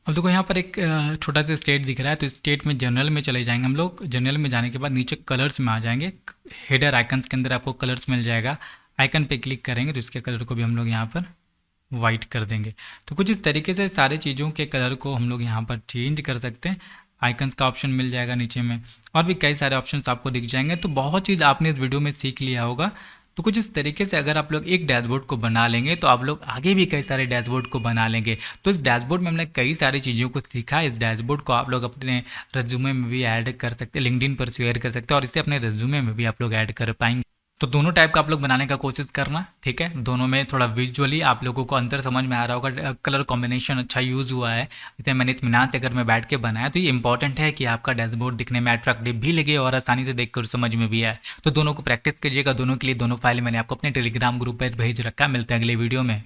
अब देखो यहाँ पर एक छोटा सा स्टेट दिख रहा है, तो स्टेट में जनरल में चले जाएंगे हम लोग। जनरल में जाने के बाद नीचे कलर्स में आ जाएंगे, हेडर आइकन्स के अंदर आपको कलर्स मिल जाएगा। आइकन पे क्लिक करेंगे तो इसके कलर को भी हम लोग यहाँ पर वाइट कर देंगे। तो कुछ इस तरीके से सारे चीज़ों के कलर को हम लोग यहाँ पर चेंज कर सकते हैं। आइकन्स का ऑप्शन मिल जाएगा नीचे में, और भी कई सारे ऑप्शंस आपको दिख जाएंगे। तो बहुत चीज़ आपने इस वीडियो में सीख लिया होगा। तो कुछ इस तरीके से अगर आप लोग एक डैशबोर्ड को बना लेंगे तो आप लोग आगे भी कई सारे डैशबोर्ड को बना लेंगे। तो इस डैशबोर्ड में हमने कई सारी चीज़ों को सीखा। इस डैशबोर्ड को आप लोग अपने रेज्यूमे में भी ऐड कर सकते हैं, लिंक्डइन पर शेयर कर सकते हैं और इसे अपने रेज्यूमे में भी आप लोग ऐड कर पाएंगे। तो दोनों टाइप का आप लोग बनाने का कोशिश करना, ठीक है। दोनों में थोड़ा विजुअली आप लोगों को अंतर समझ में आ रहा होगा, कलर कॉम्बिनेशन अच्छा यूज़ हुआ है। इतने मैंने इत्मीनान से अगर मैं बैठ के बनाया तो ये इंपॉर्टेंट है कि आपका डैशबोर्ड दिखने में अट्रैक्टिव भी लगे और आसानी से देख कर समझ में भी आए। तो दोनों को प्रैक्टिस कीजिएगा। दोनों के लिए दोनों फाइल मैंने आपको अपने टेलीग्राम ग्रुप पर भेज रखा है। मिलते हैं अगले वीडियो में।